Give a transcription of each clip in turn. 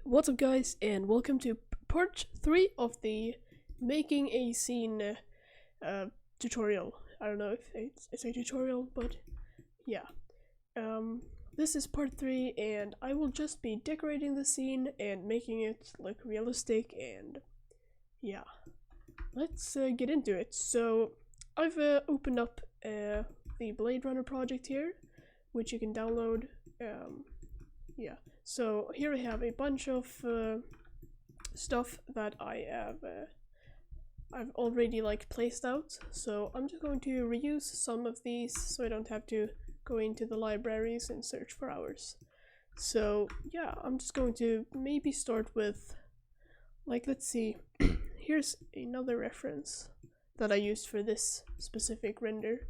What's up guys, and welcome to part 3 of the making a scene tutorial. I don't know if it's a tutorial, but yeah. This is part 3 and I will just be decorating the scene and making it look realistic, and yeah. Let's get into it. So I've opened up the Blade Runner project here, which you can download. Yeah. So here I have a bunch of stuff that I've already placed out. So I'm just going to reuse some of these so I don't have to go into the libraries and search for hours. So yeah, I'm just going to maybe start with, let's see. Here's another reference that I used for this specific render.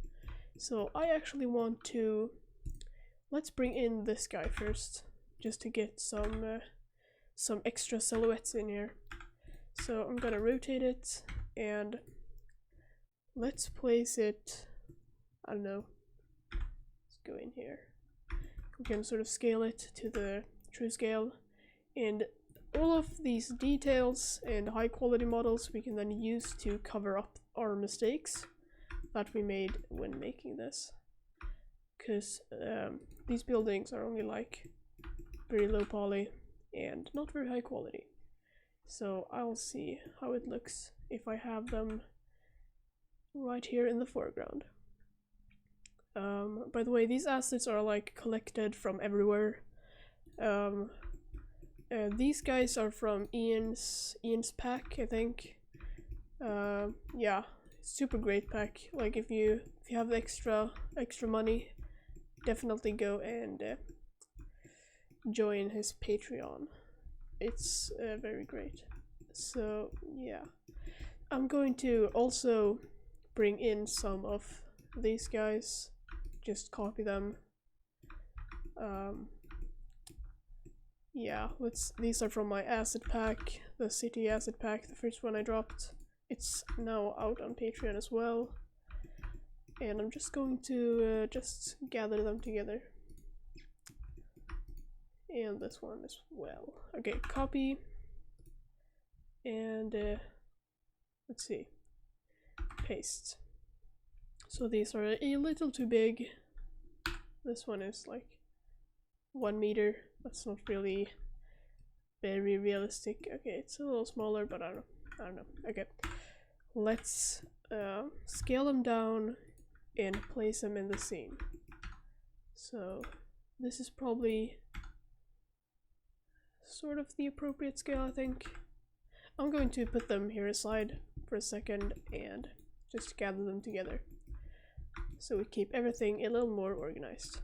So I actually want to, let's bring in this guy first, just to get some extra silhouettes in here. So I'm gonna rotate it and let's place it, I don't know, let's go in here. We can sort of scale it to the true scale, and all of these details and high quality models we can then use to cover up our mistakes that we made when making this, because these buildings are only very low poly and not very high quality. So I'll see how it looks if I have them right here in the foreground. By the way, these assets are collected from everywhere. These guys are from Ian's pack, I think. Yeah, super great pack. Like if you have extra money, definitely go and join his Patreon. It's very great. So yeah, I'm going to also bring in some of these guys, just copy them. Yeah, these are from my asset pack, the city asset pack, the first one I dropped. It's now out on Patreon as well, and I'm just going to just gather them together. And this one as well. Okay, copy. And let's see. Paste. So these are a little too big. This one is 1 meter. That's not really very realistic. Okay, it's a little smaller, but I don't know. Okay. Let's scale them down and place them in the scene. So this is probably sort of the appropriate scale, I think. I'm going to put them here aside for a second and just gather them together so we keep everything a little more organized.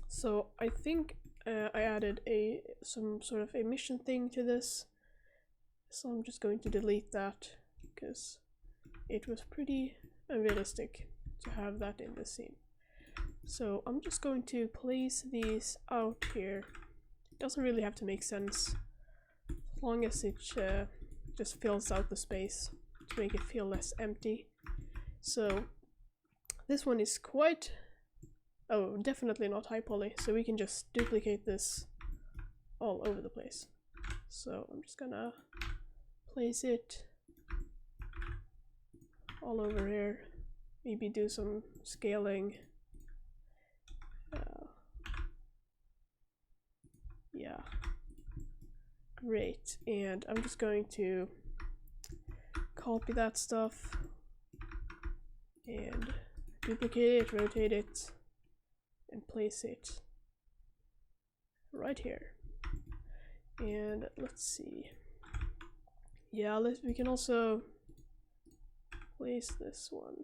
So I think I added some sort of emission thing to this, so I'm just going to delete that because it was pretty unrealistic to have that in the scene. So I'm just going to place these out here. Doesn't really have to make sense as long as it just fills out the space to make it feel less empty. So this one is definitely not high poly, so we can just duplicate this all over the place. So I'm just gonna place it all over here, maybe do some scaling. Yeah, great. And I'm just going to copy that stuff and duplicate it, rotate it, and place it right here. And let's see. Yeah, we can also place this one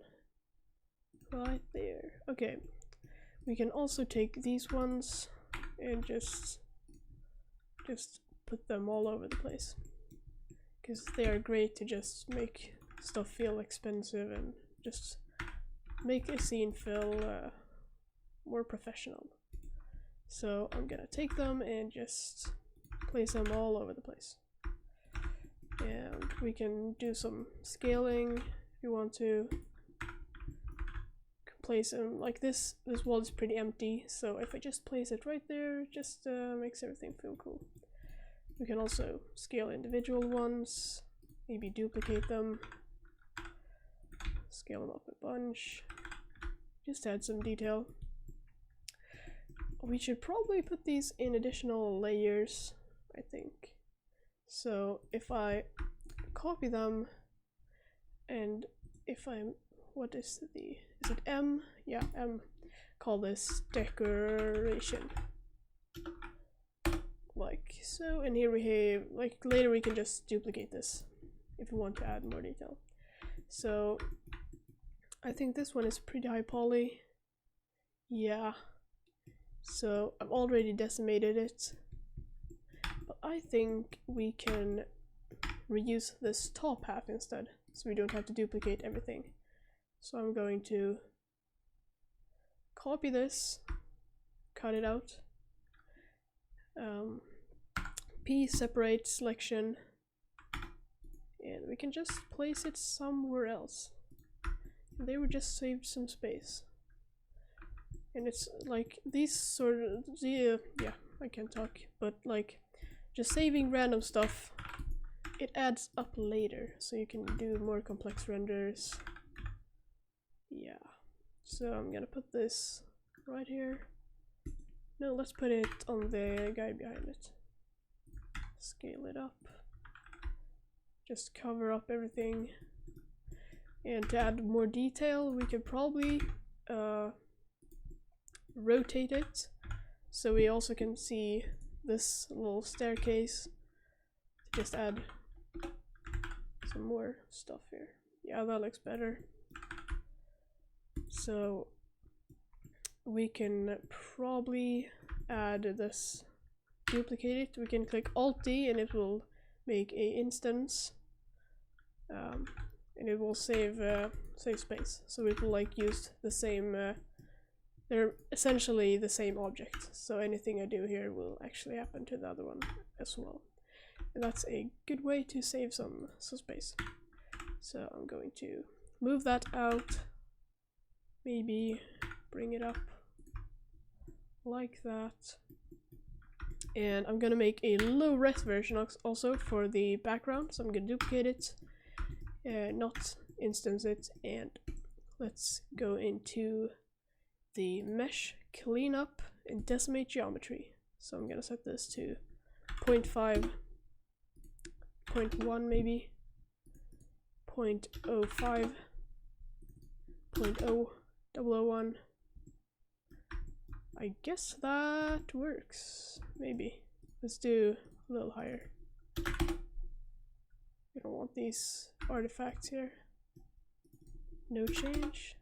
right there. Okay, we can also take these ones and just put them all over the place, because they are great to just make stuff feel expensive and just make a scene feel more professional. So I'm gonna take them and just place them all over the place. And we can do some scaling if you want to. Place them like this. This wall is pretty empty, so if I just place it right there, it just makes everything feel cool. We can also scale individual ones, maybe duplicate them, scale them up a bunch, just add some detail. We should probably put these in additional layers, I think. So if I copy them, and if I'm, what is is it M? Yeah, M. Call this decoration. Like so, and here we have, like later we can just duplicate this if we want to add more detail. So I think this one is pretty high poly. Yeah. So I've already decimated it. But I think we can reuse this top half instead, so we don't have to duplicate everything. So I'm going to copy this, cut it out, P separate selection, and we can just place it somewhere else. They were just saved some space. And it's like these sort of, yeah, I can't talk, but like just saving random stuff, it adds up later, so you can do more complex renders. Yeah, so I'm gonna put this right here. No, let's put it on the guy behind it. Scale it up. Just cover up everything. And to add more detail, we could probably rotate it, so we also can see this little staircase. Just add some more stuff here. Yeah, that looks better. So we can probably add this, duplicate it. We can click Alt D and it will make a instance, and it will save space. So it will like use the same. They're essentially the same object. So anything I do here will actually happen to the other one as well. And that's a good way to save some space. So I'm going to move that out. Maybe bring it up like that. And I'm gonna make a low res version also for the background. So I'm gonna duplicate it, not instance it, and let's go into the mesh cleanup and decimate geometry. So I'm gonna set this to 0.5, 0.1 maybe, 0.05, 0.0001. I guess that works, maybe. Let's do a little higher. We don't want these artifacts here. No change.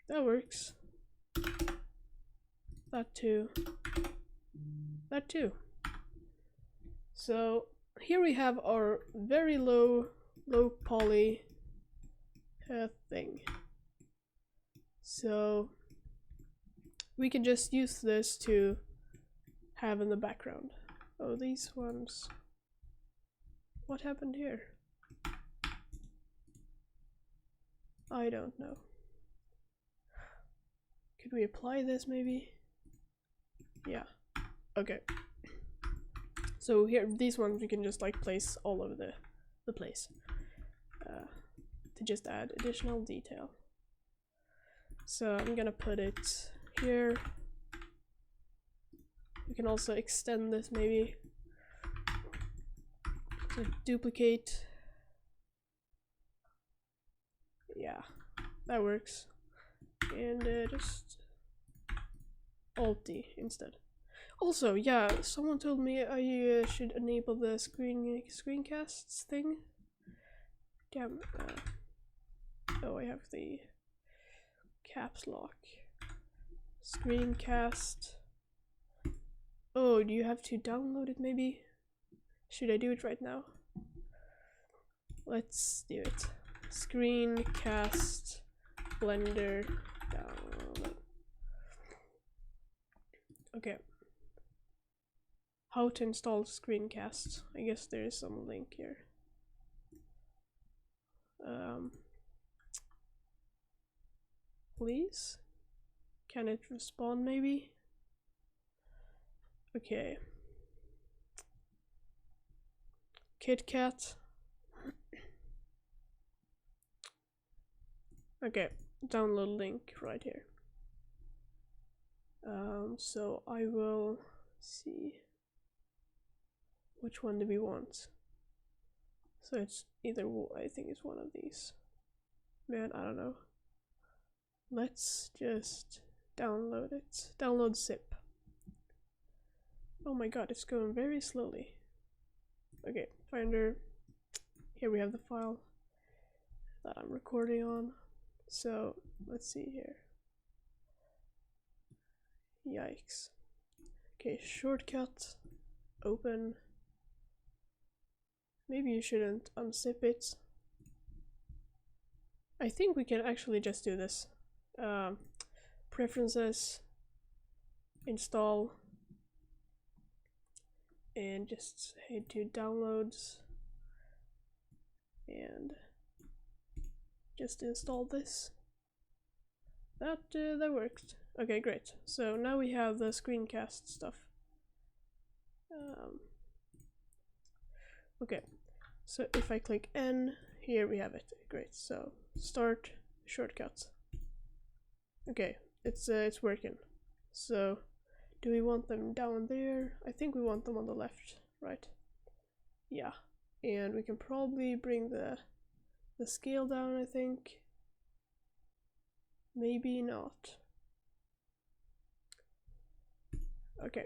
That works. That too. That too. So here we have our very low poly thing. So we can just use this to have in the background. Oh, these ones. What happened here? I don't know. Could we apply this maybe? Yeah. Okay. So here, these ones we can just like place all over the place to just add additional detail. So I'm gonna put it here. We can also extend this maybe. So duplicate. Yeah, that works. And just Alt D instead. Also, yeah, someone told me I should enable the screencasts thing. Damn. Oh, I have the caps lock. Screencast. Oh, do you have to download it maybe? Should I do it right now? Let's do it. Screencast Blender download. Okay. How to install screencast. I guess there is some link here. Please? Can it respond maybe? Okay. KitKat. Okay, download link right here. So I will see which one do we want. So it's either, I think it's one of these. Man, I don't know. Let's just download it. Download zip. Oh my god, it's going very slowly. Okay, Finder. Here we have the file that I'm recording on. So let's see here. Yikes. Okay, shortcut. Open. Maybe you shouldn't unzip it. I think we can actually just do this. Preferences. Install. And just head to downloads. And just install this. That worked. Okay, great. So now we have the screencast stuff. Okay, so if I click N, here we have it. Great. So start shortcuts. Okay, it's working. So do we want them down there? I think we want them on the left, right? Yeah, and we can probably bring the scale down, I think. Maybe not. Okay,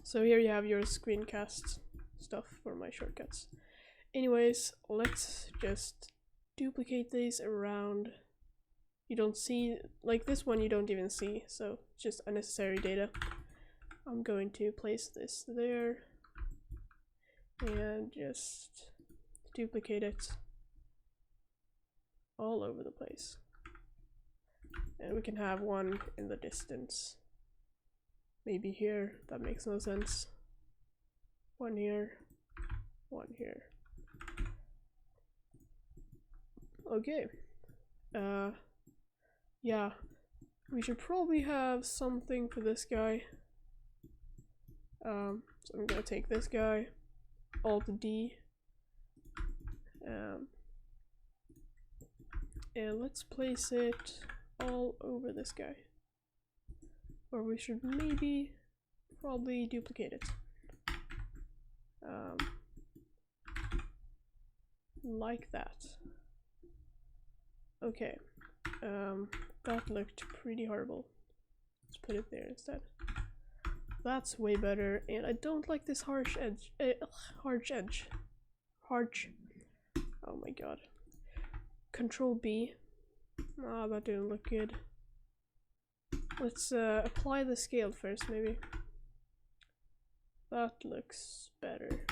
so here you have your screencast stuff for my shortcuts. Anyways, let's just duplicate these around. You don't see, like this one you don't even see, so it's just unnecessary data. I'm going to place this there and just duplicate it all over the place. And we can have one in the distance. Maybe here, that makes no sense. One here, one here. Okay. Yeah, we should probably have something for this guy. So I'm gonna take this guy, Alt D, and let's place it all over this guy. Or we should probably duplicate it. Like that. Okay. That looked pretty horrible. Let's put it there instead. That's way better, and I don't like this harsh edge. Harsh. Oh my god. Control B. Ah, that didn't look good. Let's apply the scale first, maybe. That looks better.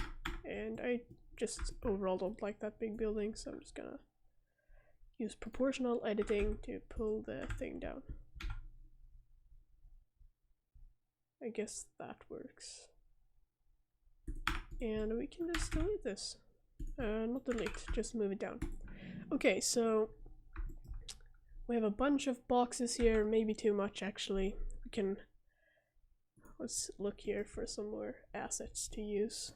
And I just overall don't like that big building, so I'm just gonna use proportional editing to pull the thing down. I guess that works. And we can just delete this. Not delete, just move it down. Okay, so we have a bunch of boxes here, maybe too much actually. We can, let's look here for some more assets to use.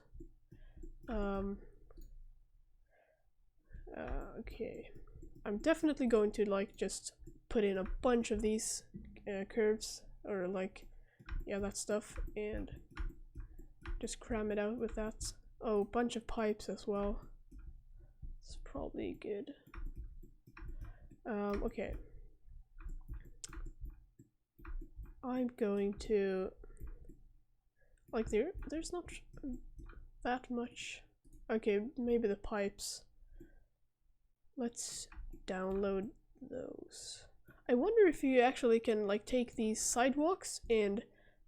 Okay, I'm definitely going to like just put in a bunch of these curves, or like, yeah, that stuff, and just cram it out with that. Oh, bunch of pipes as well. It's probably good. Okay. I'm going to, like, there's not that much. Okay, maybe the pipes. Let's download those. I wonder if you actually can like take these sidewalks and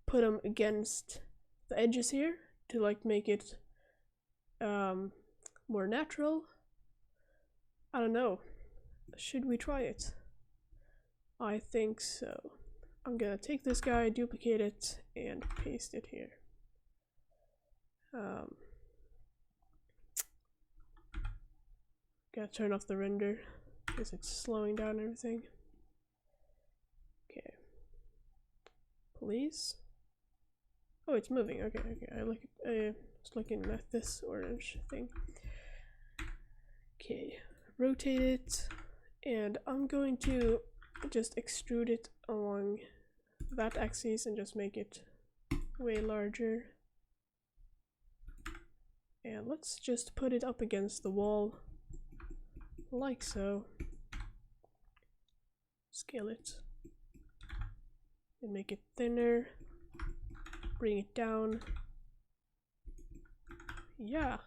put them against the edges here to like make it more natural. I don't know. Should we try it? I think so. I'm gonna take this guy, duplicate it, and paste it here. Gotta turn off the render because it's slowing down everything. Okay. Please. Oh, it's moving. Okay. I like it. Just looking at this orange thing. Okay, rotate it, and I'm going to just extrude it along that axis and just make it way larger. And let's just put it up against the wall, like so. Scale it and make it thinner. Bring it down. Yeah.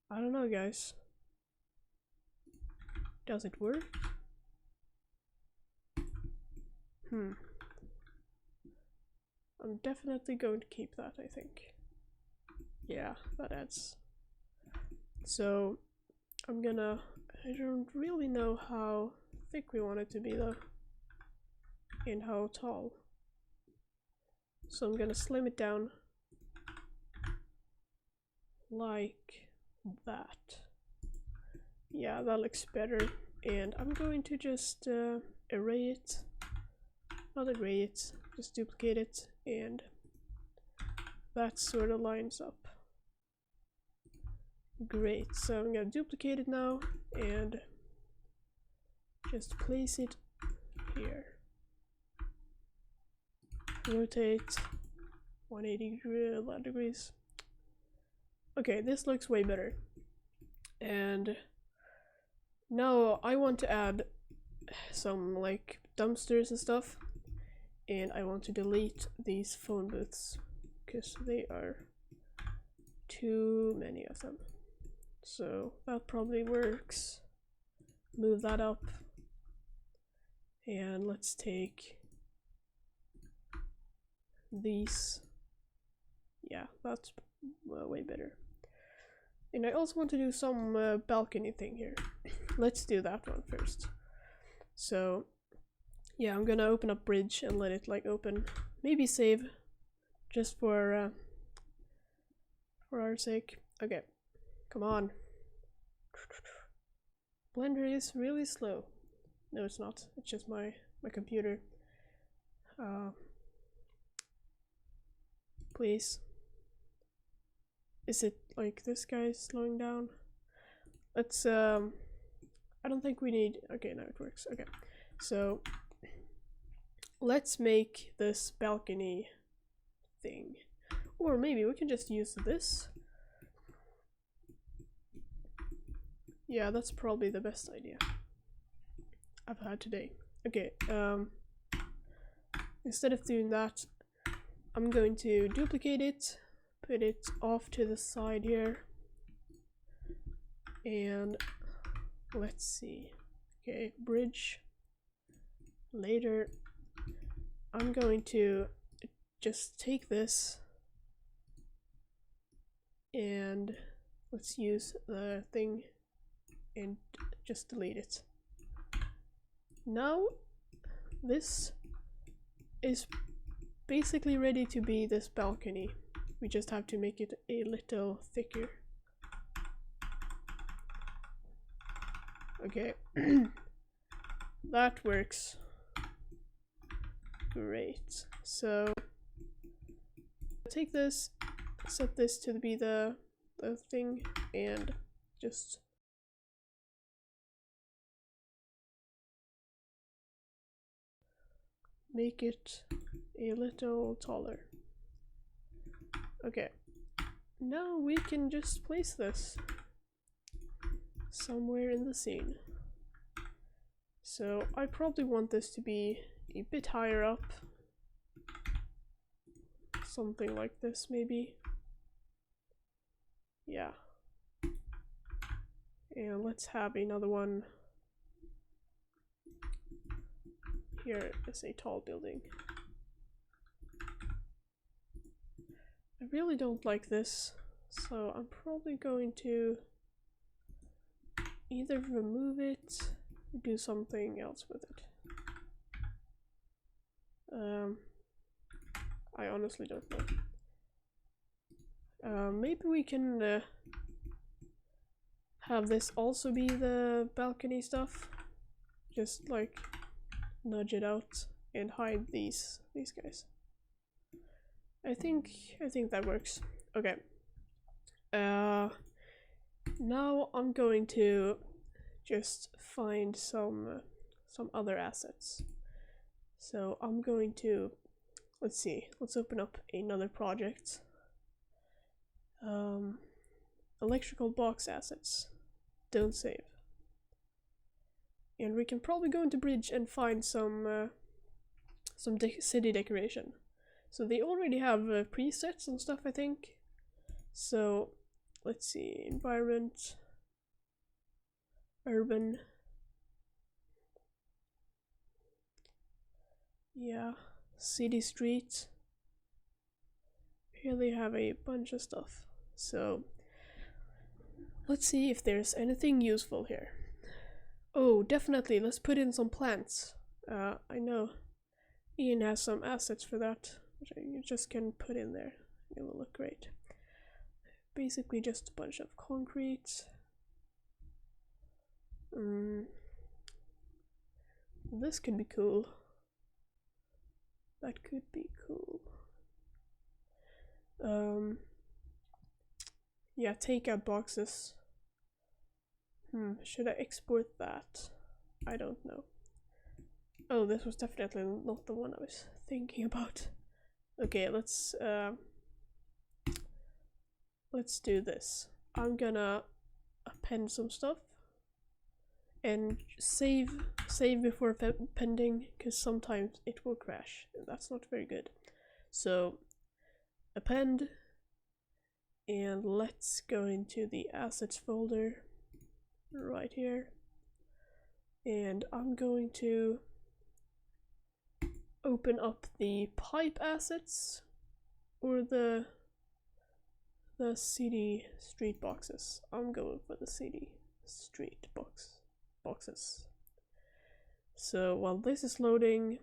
I don't know, guys. Does it work? I'm definitely going to keep that, I think. Yeah, that adds. So, I don't really know how thick we want it to be though, and how tall. So I'm gonna slim it down like that. Yeah, that looks better. And I'm going to just array it, not array it, just duplicate it, and that sort of lines up. Great, so I'm gonna duplicate it now and just place it here. Rotate 180 degrees. Okay, this looks way better. And now I want to add some like dumpsters and stuff, and I want to delete these phone booths because they are too many of them. So that probably works. Move that up, and let's take these. Yeah, that's way better. And I also want to do some balcony thing here. Let's do that one first. So yeah, I'm gonna open up Bridge and let it like open. Maybe save, just for our sake. Okay, come on. Blender is really slow. No, it's not. It's just my computer. Please. Is it like this guy's slowing down? Let's I don't think we need. Okay, now it works. Okay, so let's make this balcony thing, or maybe we can just use this. Yeah, that's probably the best idea I've had today. Okay, instead of doing that, I'm going to duplicate it, put it off to the side here, and let's see. Okay, Bridge. Later, I'm going to just take this and let's use the thing and just delete it. Now this is basically ready to be this balcony. We just have to make it a little thicker. Okay, that works. Great. So take this, set this to be the thing, and just make it a little taller. Okay, now we can just place this somewhere in the scene. So I probably want this to be a bit higher up. Something like this, maybe. Yeah. And let's have another one here as a tall building. I really don't like this, so I'm probably going to either remove it or do something else with it. I honestly don't know. Maybe we can have this also be the balcony stuff. Just like nudge it out and hide these guys. I think that works. Okay. Now I'm going to just find some other assets. So I'm going to, let's see, let's open up another project. Electrical box assets. Don't save. And we can probably go into Bridge and find some city decoration. So they already have presets and stuff, I think. So let's see, environment, urban. Yeah, city street. Here they have a bunch of stuff. So let's see if there's anything useful here. Oh, definitely, let's put in some plants. I know Ian has some assets for that, which you just can put in there. It will look great. Basically just a bunch of concrete. This could be cool. That could be cool. Yeah, takeout boxes. Should I export that? I don't know. Oh, this was definitely not the one I was thinking about. Okay, let's do this. I'm gonna append some stuff and save before appending, because sometimes it will crash. That's not very good. So append, and let's go into the assets folder right here, and I'm going to open up the pipe assets or the city street boxes. I'm going for the city street boxes. So while this is loading,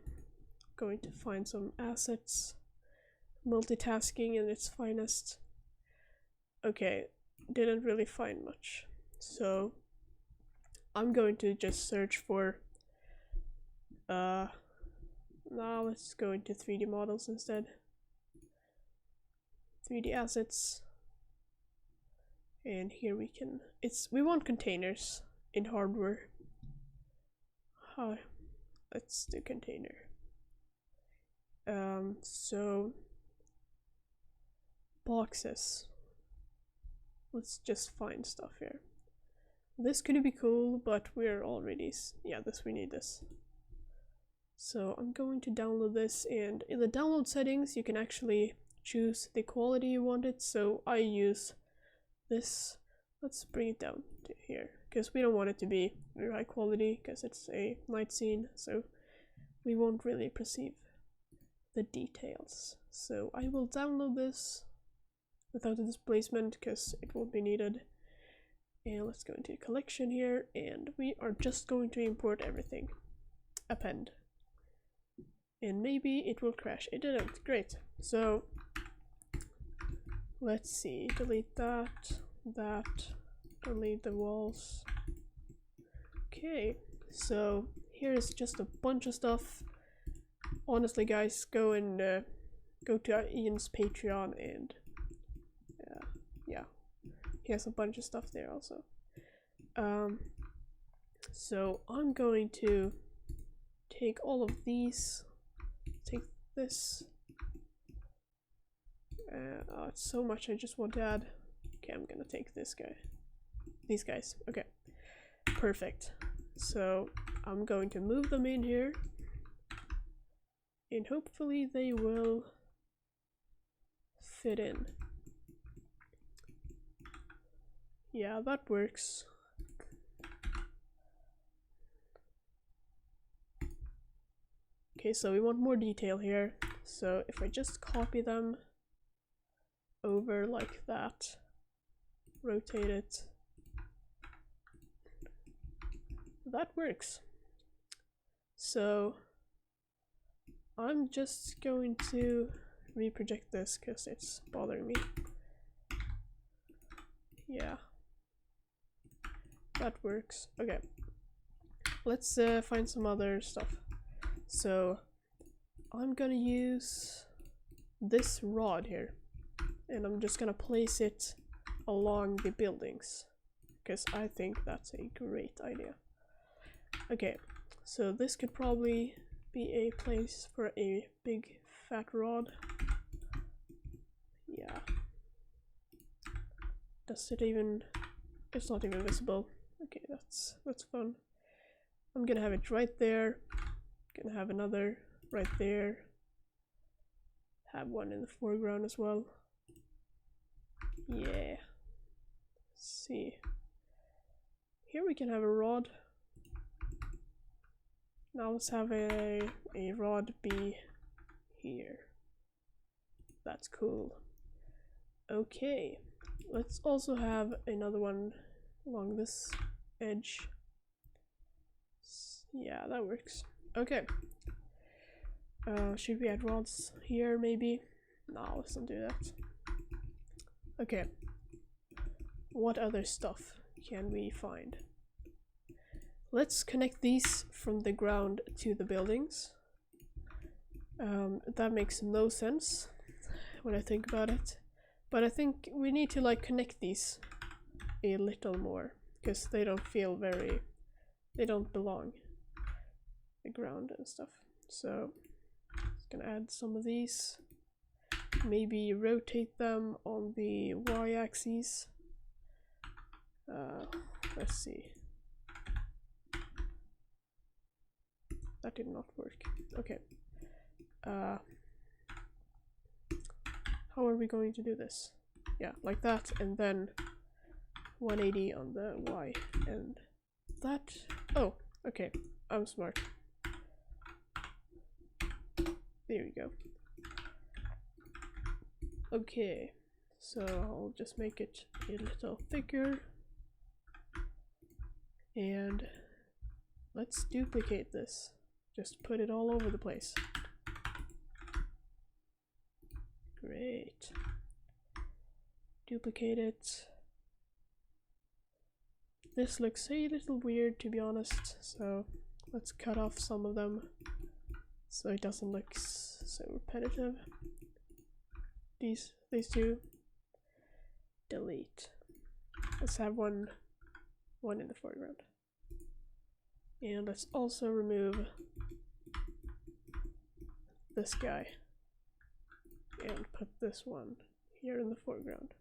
I'm going to find some assets. Multitasking in its finest. Okay, didn't really find much. So I'm going to just search for now let's go into 3D models instead. 3D assets. And here we can, we want containers in hardware. Let's do container. So boxes. Let's just find stuff here. This could be cool, but we're already, yeah, we need this. So I'm going to download this, and in the download settings you can actually choose the quality you want it. So I use this. Let's bring it down to here, because we don't want it to be very high quality, because it's a night scene, so we won't really perceive the details. So I will download this without the displacement, because it won't be needed. And let's go into the collection here, and we are just going to import everything. Append. And maybe it will crash. It didn't. Great. So let's see. Delete that. Delete the walls. Okay. So here's just a bunch of stuff. Honestly, guys, go to Ian's Patreon, and yeah, he has a bunch of stuff there also. So I'm going to take all of these. Take this. It's so much I just want to add. Okay, I'm gonna take this guy. These guys. Okay. Perfect. So I'm going to move them in here, and hopefully they will fit in. Yeah, that works. Okay, so we want more detail here. So if I just copy them over like that, rotate it, that works. So I'm just going to reproject this because it's bothering me. Yeah, that works. Okay, let's find some other stuff. So I'm gonna use this rod here, and I'm just gonna place it along the buildings because I think that's a great idea. Okay, so this could probably be a place for a big fat rod. Yeah. Does it even... It's not even visible. Okay, that's fun. I'm gonna have it right there. Gonna have another right there. Have one in the foreground as well. Yeah. Let's see. Here we can have a rod. Now let's have a rod be here. That's cool. Okay. Let's also have another one along this edge. Yeah, that works. Okay. Should we add rods here maybe? No, let's not do that. Okay. What other stuff can we find? Let's connect these from the ground to the buildings. That makes no sense when I think about it. But I think we need to like connect these a little more because they don't feel very... They don't belong. The ground and stuff. So just gonna add some of these. Maybe rotate them on the y-axis. Let's see. That did not work. Okay. How are we going to do this? Yeah, like that, and then 180 on the y, and that... Oh, okay. I'm smart. There we go. Okay, so I'll just make it a little thicker. And let's duplicate this. Just put it all over the place. Great. Duplicate it. This looks a little weird, to be honest, so let's cut off some of them so it doesn't look so repetitive. These two. Delete. Let's have one in the foreground. And let's also remove this guy and put this one here in the foreground.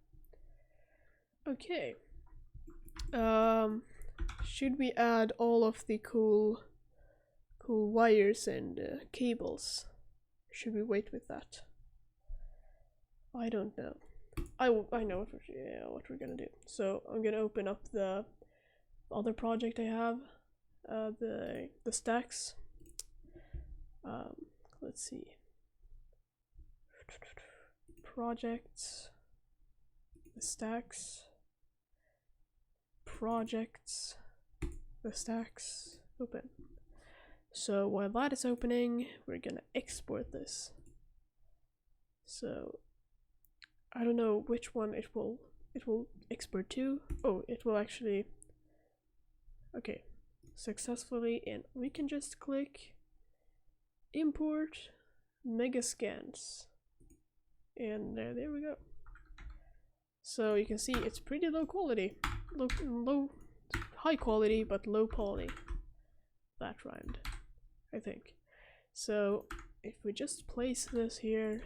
Okay. Should we add all of the cool wires and cables? Should we wait with that? I don't know. I know what we're gonna do. So I'm gonna open up the other project I have, the stacks. Let's see. Projects, the stacks, projects, the stacks, open. So while that is opening, we're gonna export this. So I don't know which one it will export to. Oh, it will actually... Okay, successfully, and we can just click import Megascans, and there we go. So you can see it's pretty low quality, high quality but low poly. That rhymed, I think. So if we just place this here,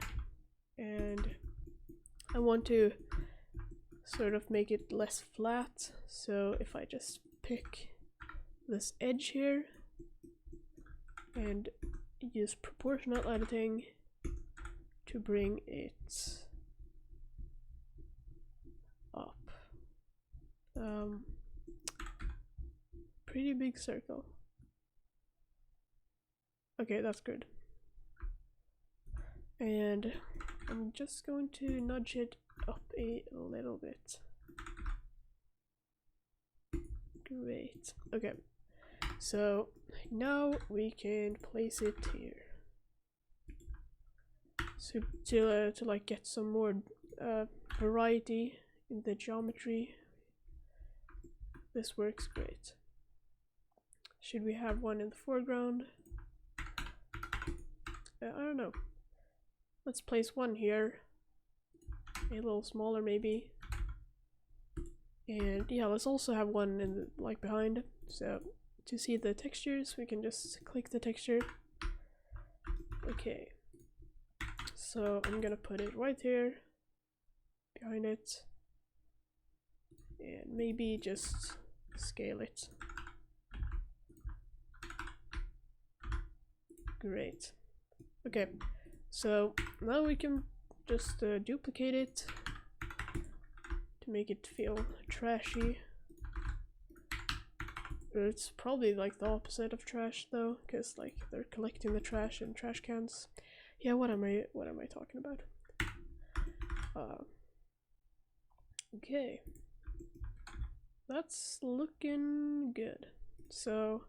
and I want to sort of make it less flat, so if I just pick this edge here and use proportional editing to bring it up. Pretty big circle. Okay, that's good. And I'm just going to nudge it up a little bit. Great. Okay, so now we can place it here. So to like get some more variety in the geometry, this works great. Should we have one in the foreground? I don't know. Let's place one here. A little smaller maybe. And yeah, let's also have one in the, like behind. So to see the textures, we can just click the texture. Okay. So I'm gonna put it right here, behind it, and maybe just scale it. Great. Okay, so now we can just duplicate it to make it feel trashy. It's probably like the opposite of trash though, because like they're collecting the trash in trash cans. Yeah, what am I talking about? Okay, that's looking good. So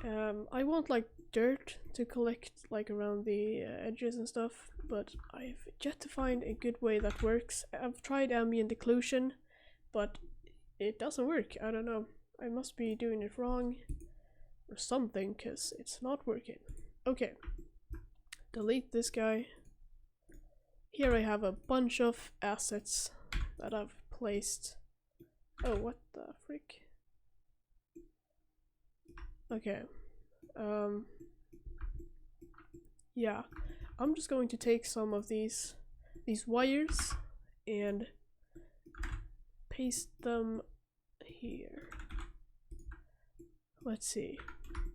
I want like dirt to collect like around the edges and stuff, but I've yet to find a good way that works. I've tried ambient occlusion, but it doesn't work. I don't know. I must be doing it wrong or something, because it's not working. Okay. Delete this guy. Here I have a bunch of assets that I've placed. Oh, what the frick? Okay. Yeah. I'm just going to take some of these wires and paste them here. Let's see.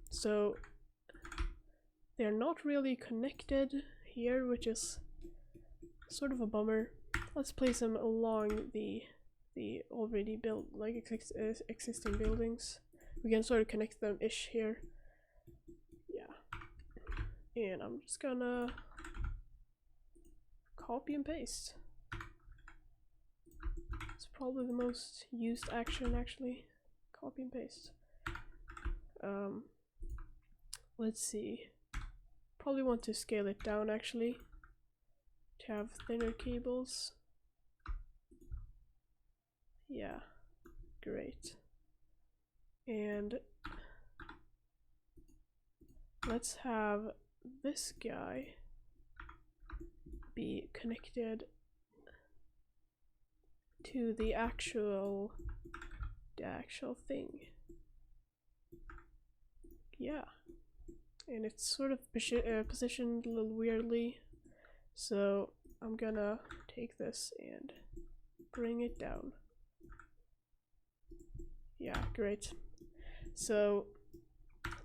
So they're not really connected here, which is sort of a bummer. Let's place them along the already built, like existing buildings. We can sort of connect them ish here. Yeah. And I'm just gonna copy and paste. It's probably the most used action actually. Copy and paste. Let's see. Probably want to scale it down actually, to have thinner cables. Yeah, great. And let's have this guy be connected to the actual thing. Yeah. And it's sort of positioned a little weirdly, so I'm gonna take this and bring it down. Yeah, great. So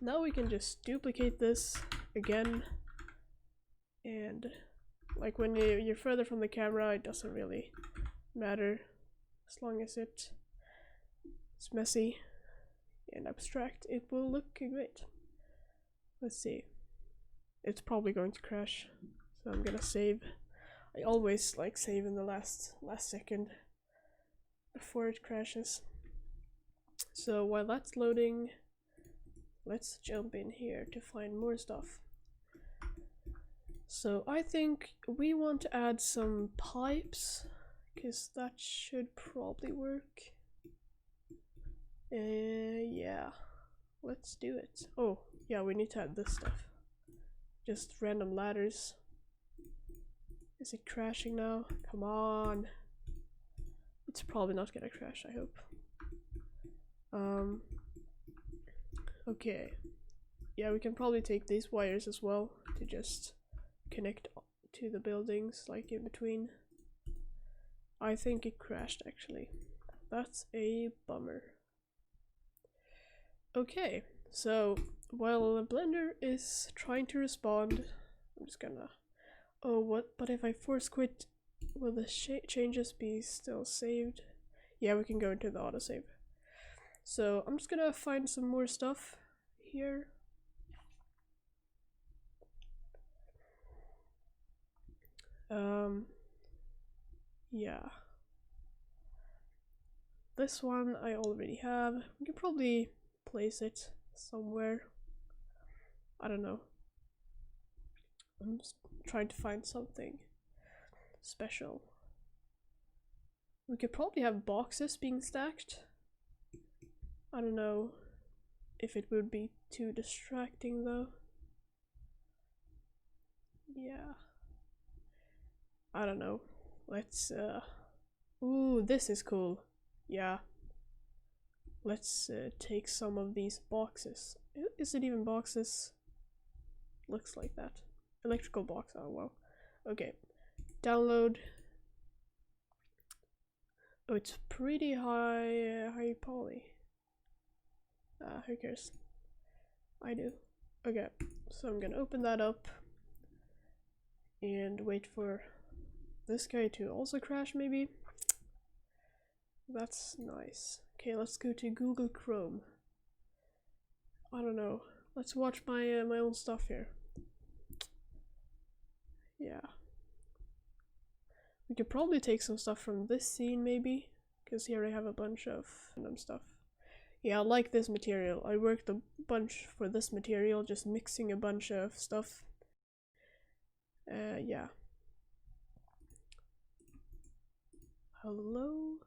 now we can just duplicate this again, and like when you're further from the camera, it doesn't really matter as long as it's messy and abstract. It will look great. Let's see. It's probably going to crash, so I'm gonna save. I always like save in the last second before it crashes. So while that's loading, let's jump in here to find more stuff. So I think we want to add some pipes, because that should probably work. Yeah, let's do it. Oh yeah, we need to add this stuff. Just random ladders. Is it crashing now? Come on. It's probably not gonna crash, I hope. Okay. Yeah, we can probably take these wires as well to just connect to the buildings, like in between. I think it crashed actually. That's a bummer. Okay, so while the Blender is trying to respond, I'm just gonna... Oh, what? But if I force quit, will the changes be still saved? Yeah, we can go into the autosave. So I'm just gonna find some more stuff here. Yeah. This one I already have. We can probably place it somewhere. I don't know. I'm just trying to find something special. We could probably have boxes being stacked. I don't know if it would be too distracting though. Yeah. I don't know. Let's ooh, this is cool. Yeah. Let's take some of these boxes. Is it even boxes? Looks like that. Electrical box. Oh wow. Okay. Download. Oh, it's pretty high poly. Who cares? I do. Okay, so I'm gonna open that up and wait for this guy to also crash, maybe. That's nice. Okay, let's go to Google Chrome. I don't know. Let's watch my my own stuff here. Yeah. We could probably take some stuff from this scene, maybe, because here I have a bunch of random stuff. Yeah, I like this material. I worked a bunch for this material, just mixing a bunch of stuff. Yeah. Hello?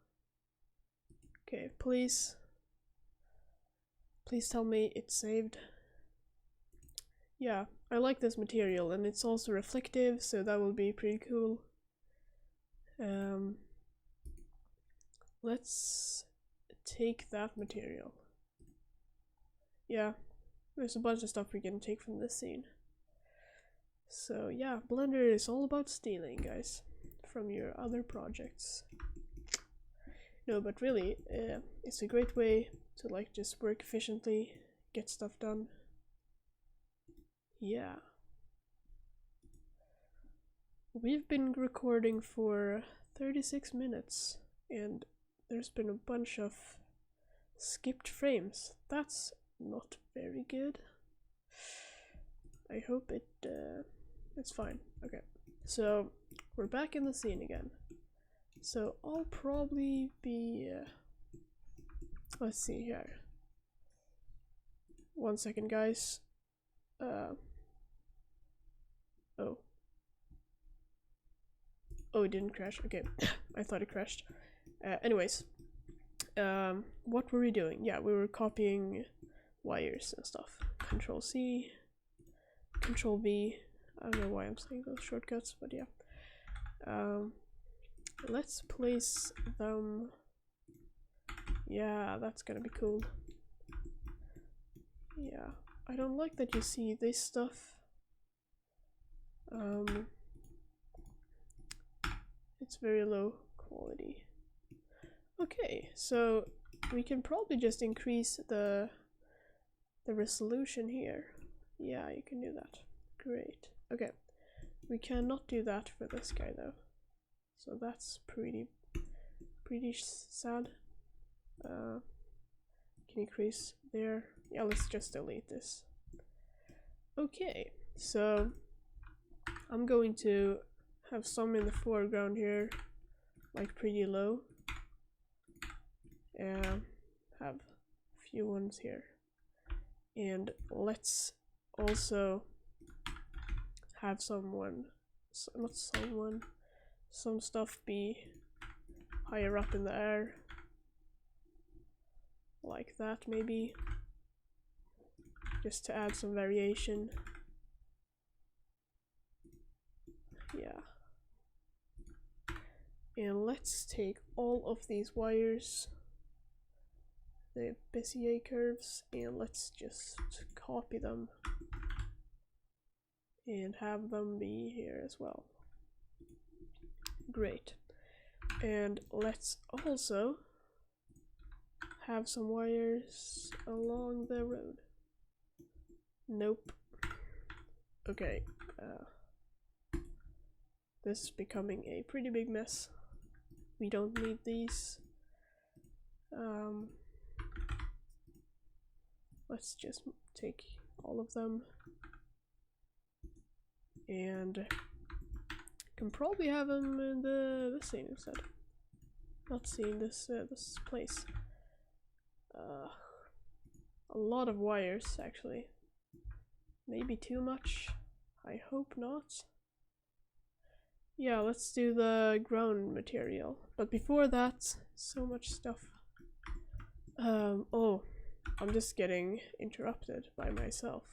Okay, please tell me it's saved. Yeah, I like this material, and it's also reflective, so that will be pretty cool. Let's take that material. Yeah, there's a bunch of stuff we can take from this scene. So yeah, Blender is all about stealing, guys, from your other projects. No, but really, it's a great way to like just work efficiently, get stuff done. Yeah. We've been recording for 36 minutes, and there's been a bunch of skipped frames. That's not very good. I hope it's fine. Okay, so we're back in the scene again. So I'll probably be let's see here. 1 second, guys. Oh, it didn't crash. Okay, I thought it crashed. Anyways, what were we doing? Yeah, we were copying wires and stuff. Control C, Control V. I don't know why I'm saying those shortcuts, but yeah. Let's place them. Yeah, that's gonna be cool. Yeah, I don't like that you see this stuff. It's very low quality. Okay, so we can probably just increase the resolution here. Yeah, you can do that. Great. Okay, we cannot do that for this guy though, so that's pretty sad. Can increase there. Yeah, let's just delete this. Okay, so I'm going to have some in the foreground here, like pretty low, and have a few ones here. And let's also have some stuff be higher up in the air, like that maybe, just to add some variation. Yeah. And let's take all of these wires, the Bezier curves, and let's just copy them and have them be here as well. Great. And let's also have some wires along the road. Nope. Okay. This is becoming a pretty big mess. We don't need these. Let's just take all of them, and can probably have them in this scene instead. Not seeing this this place. A lot of wires actually. Maybe too much. I hope not. Yeah, let's do the ground material. But before that, so much stuff. Oh, I'm just getting interrupted by myself.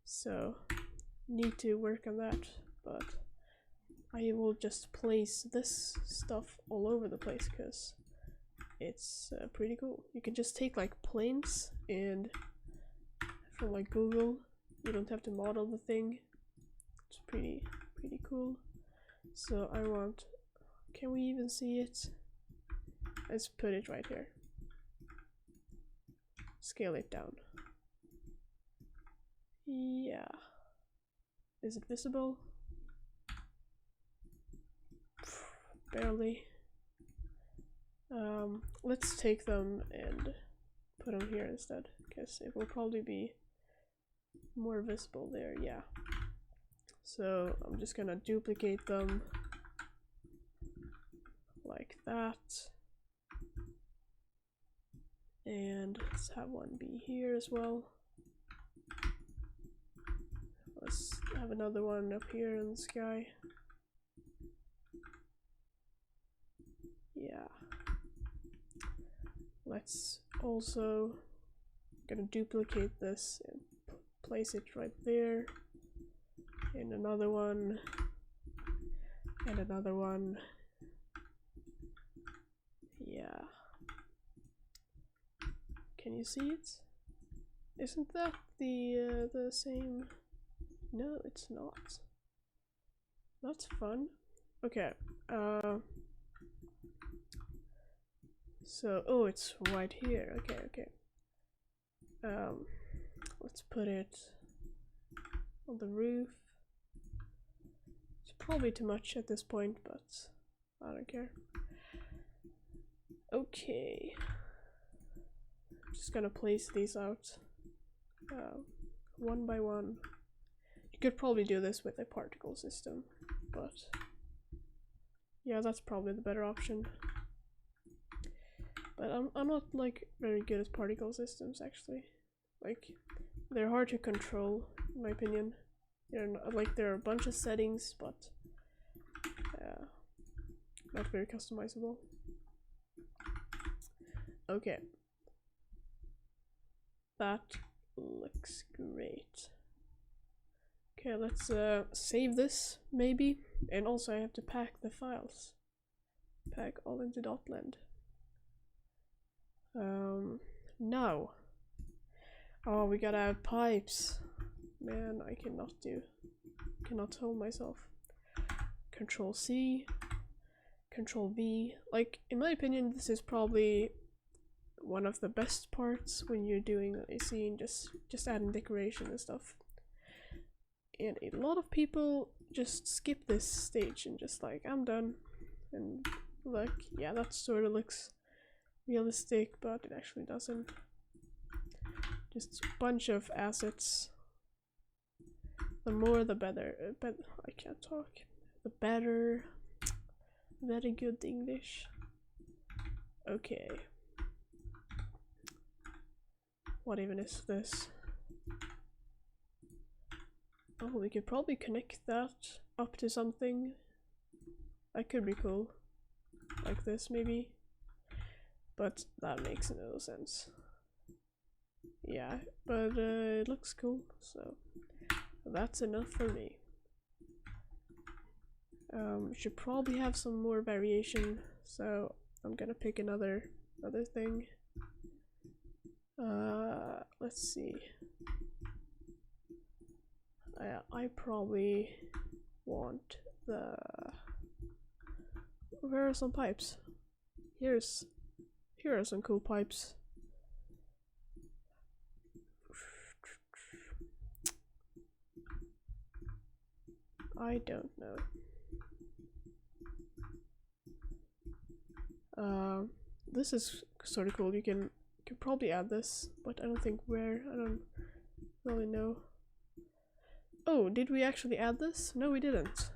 So, need to work on that. But I will just place this stuff all over the place because it's pretty cool. You can just take like planes and from like Google, you don't have to model the thing. It's pretty cool. So I want, can we even see it? Let's put it right here. Scale it down. Yeah. Is it visible? Barely. Let's take them and put them here instead, because it will probably be more visible there. Yeah. So I'm just gonna duplicate them like that. And let's have one be here as well. Let's have another one up here in the sky. Yeah. Let's also gonna duplicate this and place it right there. And another one. And another one. Yeah. Can you see it? Isn't that the same? No, it's not. That's fun. Okay. So, oh, it's right here. Okay, okay. Let's put it on the roof. It's probably too much at this point, but I don't care. Okay. I'm just gonna place these out one by one. You could probably do this with a particle system, but yeah, that's probably the better option. But I'm not like very good at particle systems actually. Like they're hard to control in my opinion. They're not, like there are a bunch of settings, but not very customizable. Okay. That looks great. Okay, let's save this maybe, and also I have to pack the files. Pack all into .blend. No. Oh, we gotta have pipes. Man, I cannot hold myself. Control C, Control V. Like, in my opinion, this is probably one of the best parts when you're doing a scene, just adding decoration and stuff. And a lot of people just skip this stage and just like, I'm done. And like, yeah, that sort of looks realistic, but it actually doesn't. Just a bunch of assets. The more the better. But I can't talk. The better. Very good English. Okay. What even is this? Oh, we could probably connect that up to something. That could be cool. Like this, maybe. But that makes no sense. Yeah, but it looks cool, so that's enough for me. Should probably have some more variation, so I'm gonna pick another thing. Let's see. I probably want the. Where are some pipes? Here are some cool pipes. I don't know. This is sort of cool. You can probably add this, but I don't think where. I don't really know. Oh, did we actually add this? No, we didn't.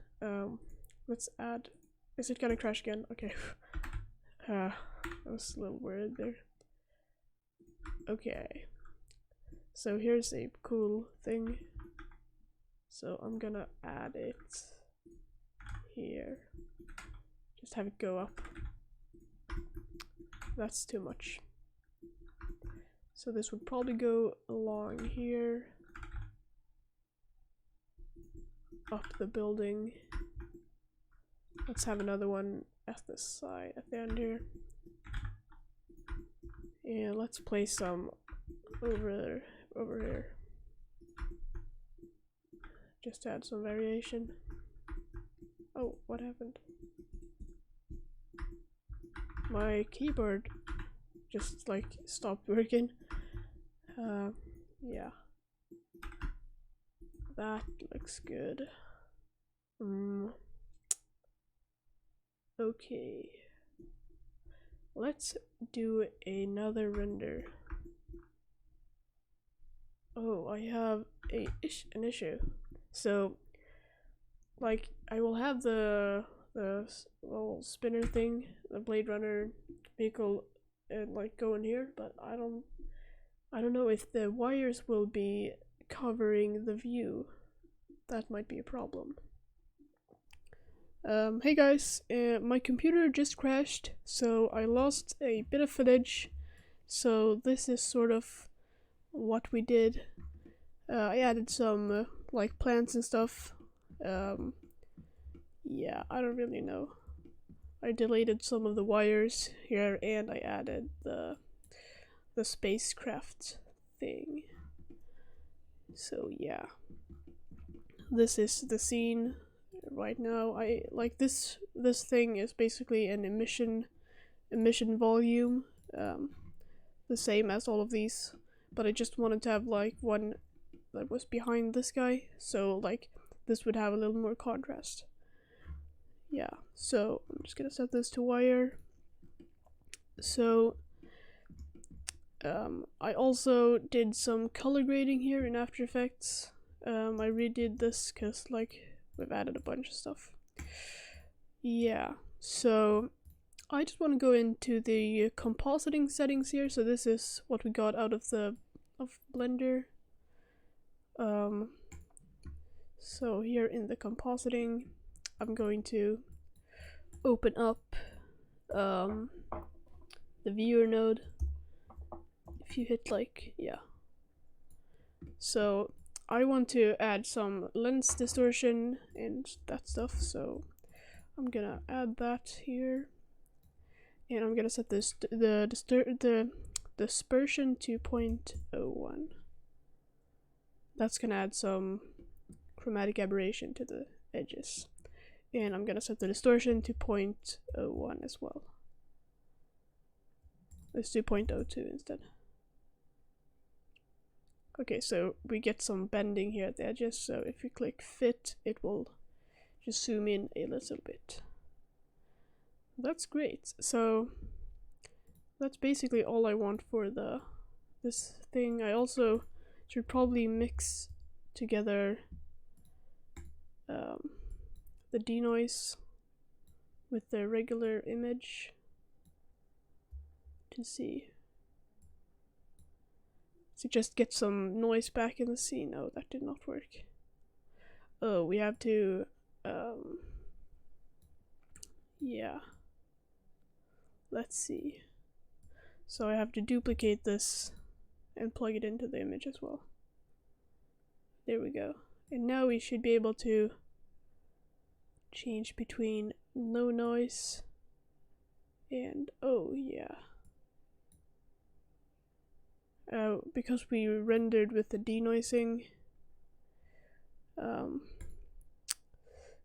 Let's add. Is it gonna crash again? Okay. I was a little worried there. Okay. So here's a cool thing. So I'm gonna add it here. Just have it go up. That's too much. So this would probably go along here. Up the building. Let's have another one at the side, at the end here. And let's place some over here. Just to add some variation. Oh, what happened? My keyboard just like stopped working. Yeah. That looks good. Okay. Let's do another render. Oh, I have an issue. So, like, I will have the little spinner thing, the Blade Runner vehicle, and like go in here, but I don't know if the wires will be covering the view. That might be a problem. Hey guys, my computer just crashed, so I lost a bit of footage. So this is sort of what we did. I added some like plants and stuff. Yeah, I don't really know. I deleted some of the wires here, and I added the spacecraft thing. So yeah, this is the scene right now. I like this thing is basically an emission volume, the same as all of these, but I just wanted to have like one that was behind this guy, so like this would have a little more contrast. Yeah, so I'm just gonna set this to wire. So I also did some color grading here in After Effects. I redid this because like we've added a bunch of stuff. Yeah, so I just want to go into the compositing settings here. So this is what we got out of Blender. So here in the compositing, I'm going to open up the viewer node. If you hit like, yeah. So I want to add some lens distortion and that stuff, so I'm gonna add that here. And I'm gonna set this the dispersion to 0.01. That's gonna add some chromatic aberration to the edges. And I'm gonna set the distortion to 0.01 as well. Let's do 0.02 instead. Okay, so we get some bending here at the edges, so if you click fit, it will just zoom in a little bit. That's great. So that's basically all I want for this thing. I also should probably mix together the denoise with the regular image to see. To just get some noise back in the scene. Oh, that did not work. Oh, we have to yeah. Let's see. So I have to duplicate this and plug it into the image as well. There we go. And now we should be able to change between no noise and oh yeah. Because we rendered with the denoising,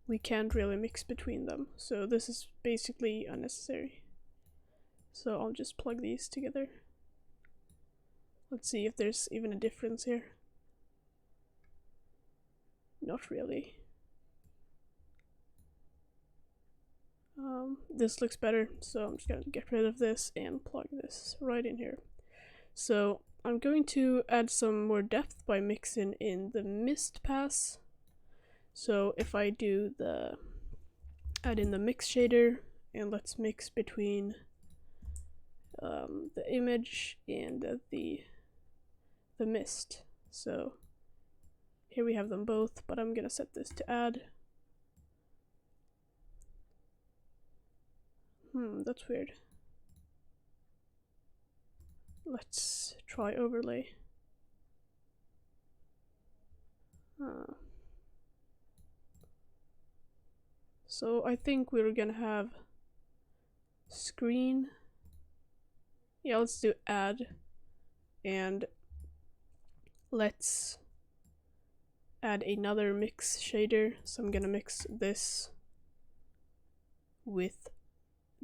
we can't really mix between them, so this is basically unnecessary. So I'll just plug these together. Let's see if there's even a difference here. Not really. This looks better, so I'm just gonna get rid of this and plug this right in here. So I'm going to add some more depth by mixing in the mist pass. So if I do add in the mix shader, and let's mix between the image and the mist. So here we have them both, but I'm gonna set this to add. That's weird. Let's try overlay. So I think we're gonna have screen. Yeah, let's do add, and let's add another mix shader. So I'm gonna mix this with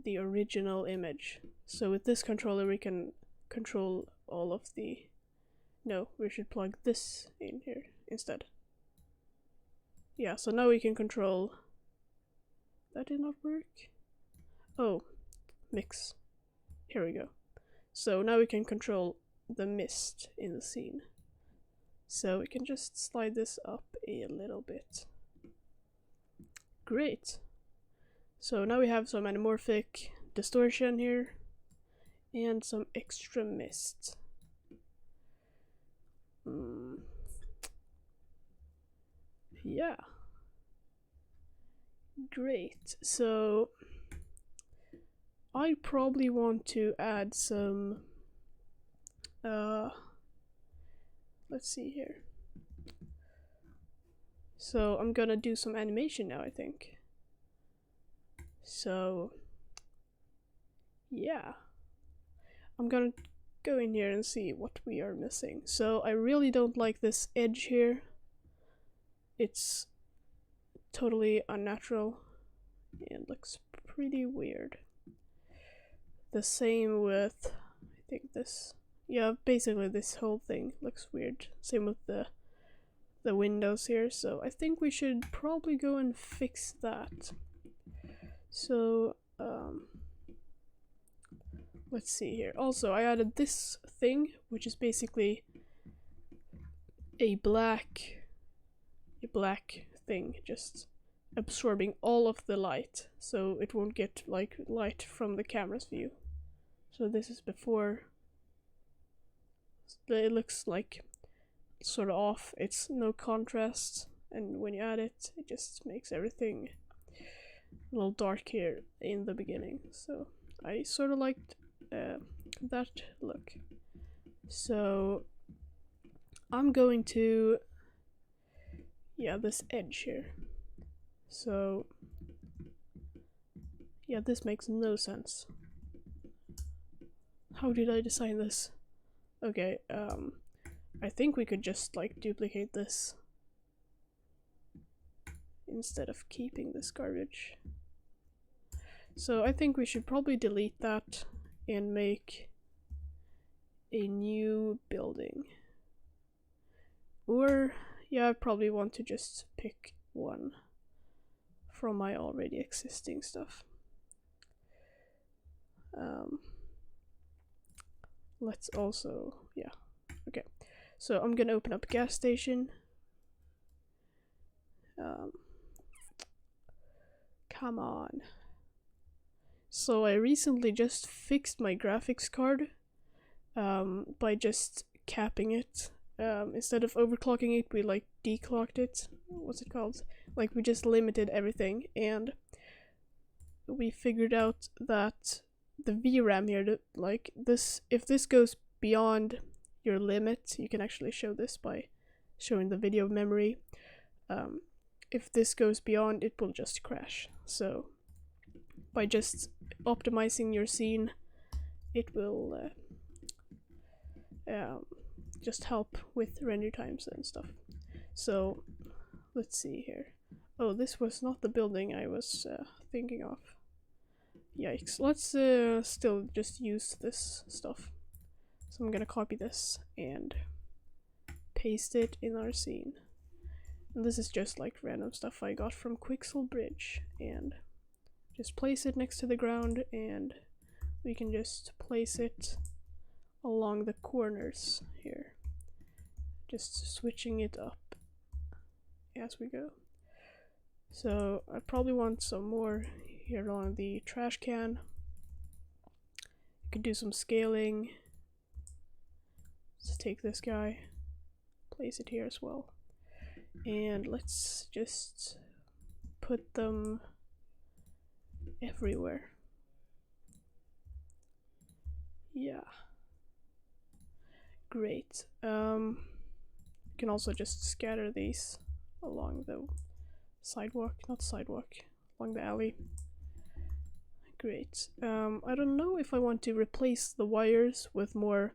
the original image. So with this controller we can control all of the... No, we should plug this in here instead. Yeah, so now we can control... That did not work. Oh, mix. Here we go. So now we can control the mist in the scene. So we can just slide this up a little bit. Great. So now we have some anamorphic distortion here and some extra mist. Yeah. Great. So I probably want to add some let's see here. So I'm gonna do some animation now, I think. So yeah, I'm gonna go in here and see what we are missing. So I really don't like this edge here. It's totally unnatural and looks pretty weird. The same with, I think this, yeah, basically this whole thing looks weird. Same with the windows here, so I think we should probably go and fix that. So let's see here. Also, I added this thing, which is basically a black thing, just absorbing all of the light, so it won't get like light from the camera's view. So this is before. It looks like sort of off. It's no contrast, and when you add it, it just makes everything a little dark here in the beginning. So I sort of liked that look. So I'm going to, yeah, this edge here. So yeah, this makes no sense. How did I design this? Okay, I think we could just like duplicate this instead of keeping this garbage. So I think we should probably delete that and make a new building. Or yeah, I probably want to just pick one from my already existing stuff. Let's also, yeah, okay. So I'm gonna open up a gas station. Come on. So I recently just fixed my graphics card by just capping it. Instead of overclocking it, we like declocked it. What's it called? Like we just limited everything, and we figured out that the VRAM here, like this, if this goes beyond your limit, you can actually show this by showing the video memory. If this goes beyond, it will just crash. So by just optimizing your scene, it will just help with render times and stuff. So let's see here. Oh, this was not the building I was thinking of. Yikes. Let's still just use this stuff. So I'm gonna copy this and paste it in our scene. And this is just like random stuff I got from Quixel Bridge, and just place it next to the ground, and we can just place it along the corners here, just switching it up as we go. So I probably want some more here along the trash can. You could do some scaling. Let's take this guy, place it here as well, and let's just put them everywhere. Yeah. Great. You can also just scatter these along the sidewalk, not sidewalk, along the alley. Great. I don't know if I want to replace the wires with more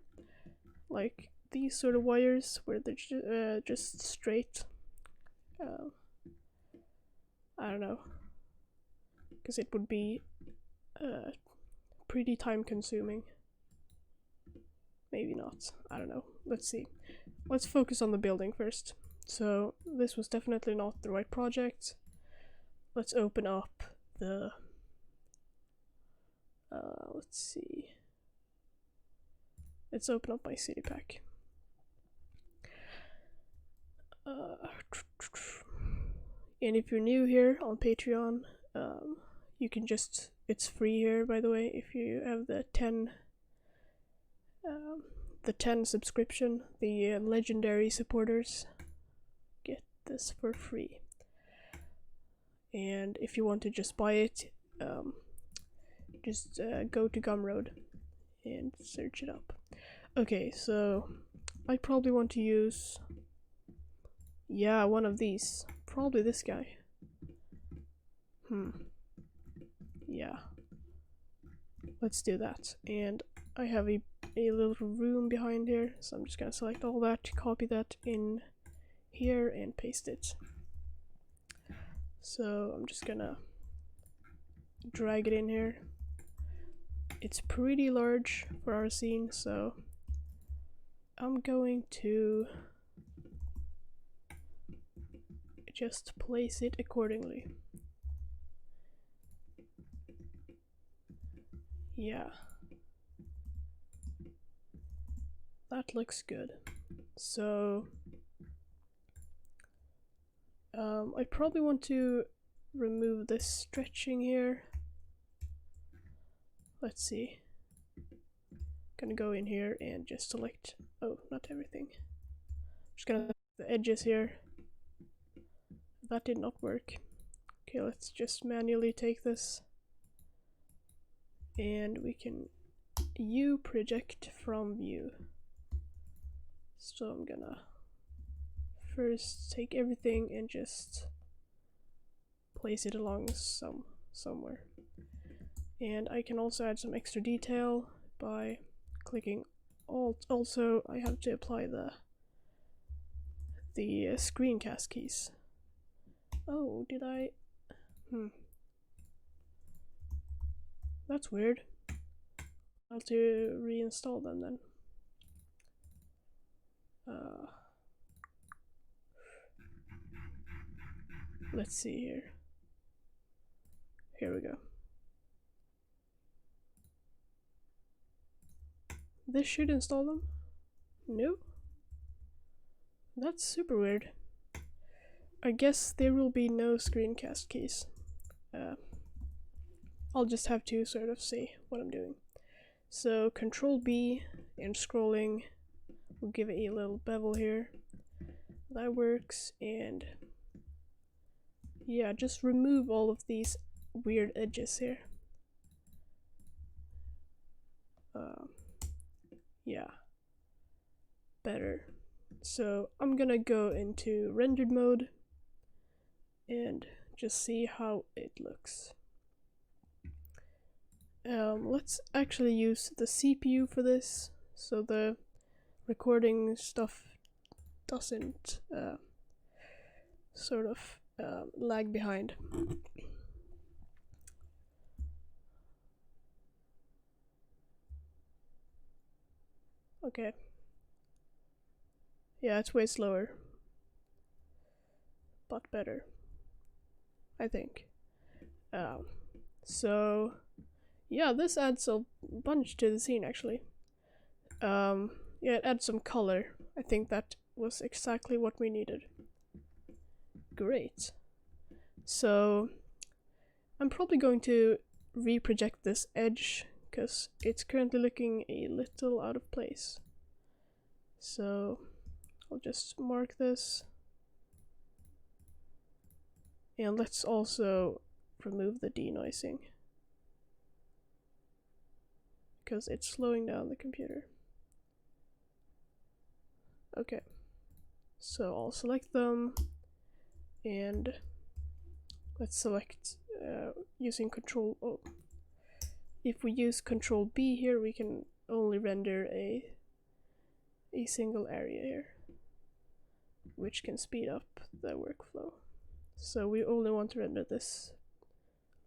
like these sort of wires where they're just straight. I don't know, because it would be pretty time consuming. Maybe not. I don't know. Let's see. Let's focus on the building first. So this was definitely not the right project. Let's open up the let's see. Let's open up my city pack. And if you're new here on Patreon, you can just, it's free here by the way, if you have the 10 subscription, the legendary supporters get this for free. And if you want to just buy it, just go to Gumroad and search it up. Okay, so I probably want to use, yeah, one of these. Probably this guy. Yeah. Let's do that. And I have a little room behind here, so I'm just gonna select all that, copy that in here and paste it. So I'm just gonna drag it in here. It's pretty large for our scene, so I'm going to just place it accordingly. Yeah. That looks good. So I probably want to remove this stretching here. Let's see. Gonna go in here and just select, oh, not everything. Just gonna the edges here. That did not work. Okay, let's just manually take this. And we can project from view. So I'm gonna first take everything and just place it along somewhere. And I can also add some extra detail by clicking Alt. Also, I have to apply the screencast keys. Oh, did I? That's weird. I'll have to reinstall them then. Let's see here. Here we go. This should install them? No? That's super weird. I guess there will be no screencast keys. I'll just have to sort of see what I'm doing. So Control B and scrolling will give it a little bevel here. That works, and yeah, just remove all of these weird edges here. Yeah, better. So I'm gonna go into rendered mode and just see how it looks. Let's actually use the CPU for this, so the recording stuff doesn't sort of lag behind. Okay. Yeah, it's way slower, but better, I think. So yeah, this adds a bunch to the scene actually. Yeah, it adds some color. I think that was exactly what we needed. Great. So I'm probably going to reproject this edge because it's currently looking a little out of place. So I'll just mark this. And let's also remove the denoising, because it's slowing down the computer. Okay, so I'll select them, and let's select using control. Oh, if we use control B here, we can only render a single area here, which can speed up the workflow. So we only want to render this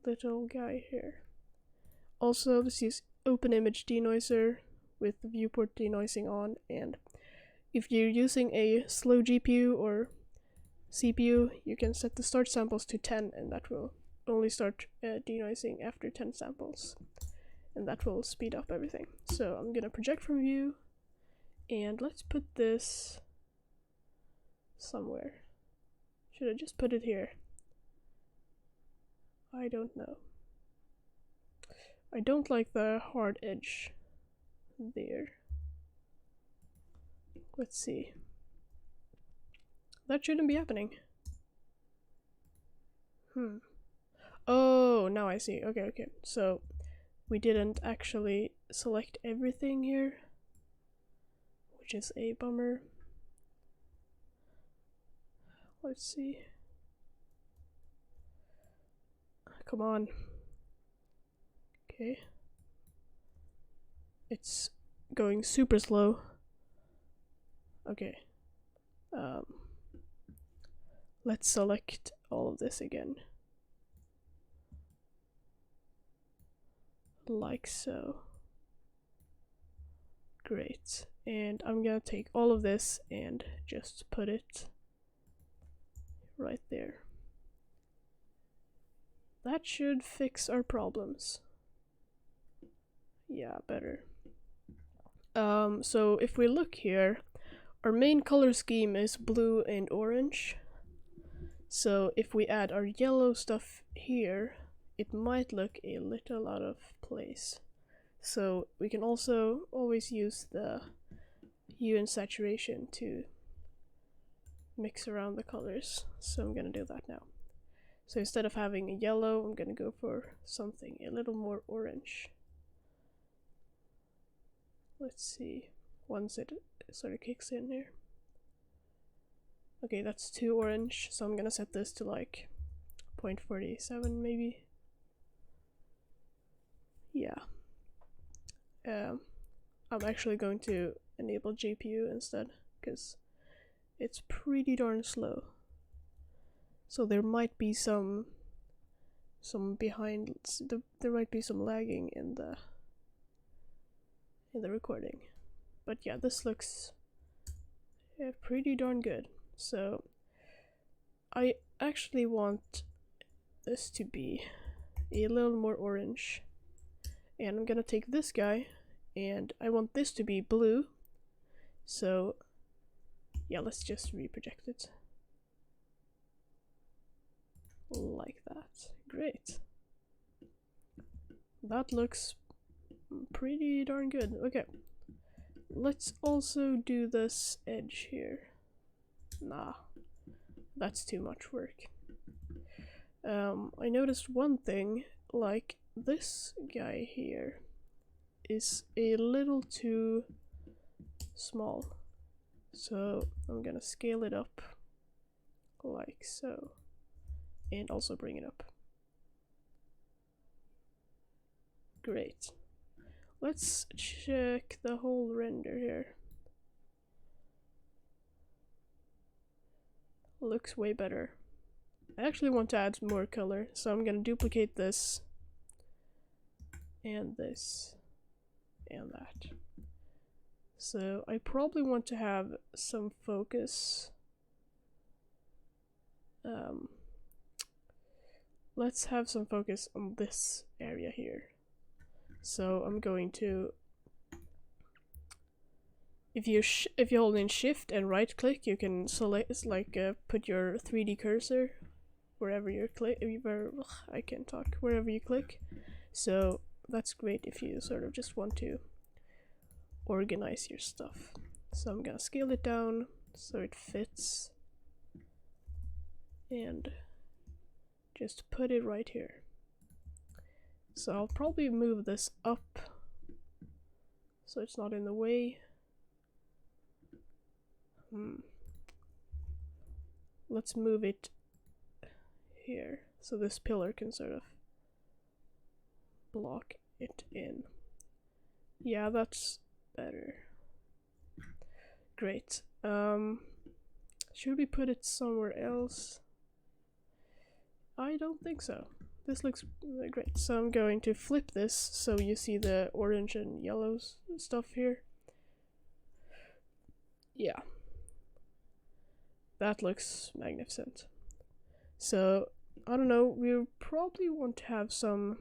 little guy here. Also, let's use open image denoiser with the viewport denoising on, and if you're using a slow GPU or CPU, you can set the start samples to 10, and that will only start denoising after 10 samples, and that will speed up everything. So I'm gonna project from view, and let's put this somewhere. Should I just put it here? I don't know. I don't like the hard edge there. Let's see. That shouldn't be happening. Oh, now I see. Okay. So we didn't actually select everything here, which is a bummer. Let's see. Come on. Okay. It's going super slow. Okay. Let's select all of this again. Like so. Great. And I'm gonna take all of this and just put it right there. That should fix our problems. Yeah, better. So if we look here, our main color scheme is blue and orange. So if we add our yellow stuff here, it might look a little out of place. So we can also always use the hue and saturation to mix around the colors. So I'm gonna do that now. So instead of having a yellow, I'm gonna go for something a little more orange. Let's see, once it sort of kicks in here. Okay, that's too orange, so I'm gonna set this to like 0.47 maybe. Yeah. I'm actually going to enable GPU instead, because it's pretty darn slow. So there might be some behind, there might be some lagging in the recording. But yeah, this looks pretty darn good. So I actually want this to be a little more orange, and I'm gonna take this guy and I want this to be blue. So yeah, let's just reproject it like that. Great. That looks pretty darn good. Okay, let's also do this edge here. Nah, that's too much work. I noticed one thing, like this guy here is a little too small. So I'm gonna scale it up like so, and also bring it up. Great. Let's check the whole render here. Looks way better. I actually want to add more color, so I'm gonna duplicate this and this and that. So I probably want to have some focus. Let's have some focus on this area here. So I'm going to, if you hold in Shift and right click, you can select put your 3D cursor wherever you click. I can't talk. Wherever you click. So that's great if you sort of just want to organize your stuff. So I'm gonna scale it down so it fits and just put it right here. So I'll probably move this up so it's not in the way. Let's move it here so this pillar can sort of block it in. Yeah, that's better. Great. Should we put it somewhere else? I don't think so. This looks great. So I'm going to flip this so you see the orange and yellow stuff here. Yeah. That looks magnificent. So, I don't know, we'll probably want to have some...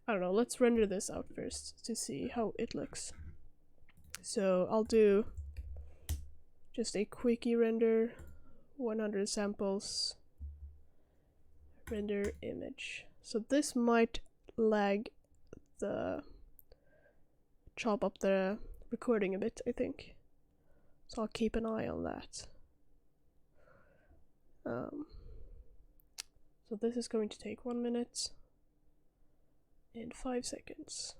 I don't know, let's render this out first to see how it looks. So, I'll do just a quickie render, 100 samples, render image. So this might lag the... chop up the recording a bit, I think. So I'll keep an eye on that. So this is going to take 1 minute and 5 seconds.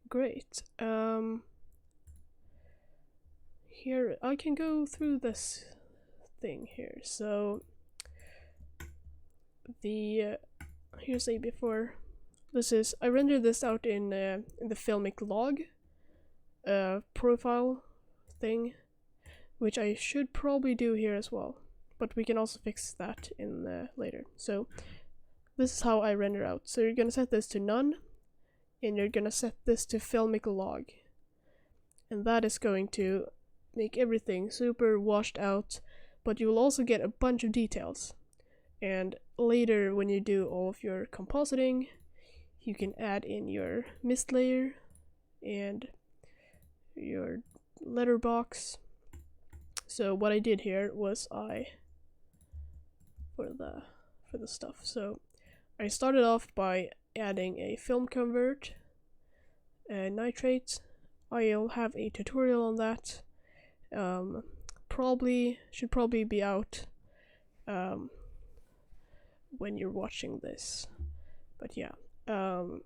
Great. Here I can go through this thing here. So the here's a before. This is I rendered this out in the Filmic log profile thing, which I should probably do here as well. But we can also fix that in later. So this is how I render out. So you're gonna set this to none, and you're gonna set this to Filmic log, and that is going to make everything super washed out. But you will also get a bunch of details. And later, when you do all of your compositing, you can add in your mist layer and your letterbox. So what I did here was for the stuff. So I started off by adding a film convert, nitrate. I'll have a tutorial on that. Should probably be out when you're watching this. But yeah. So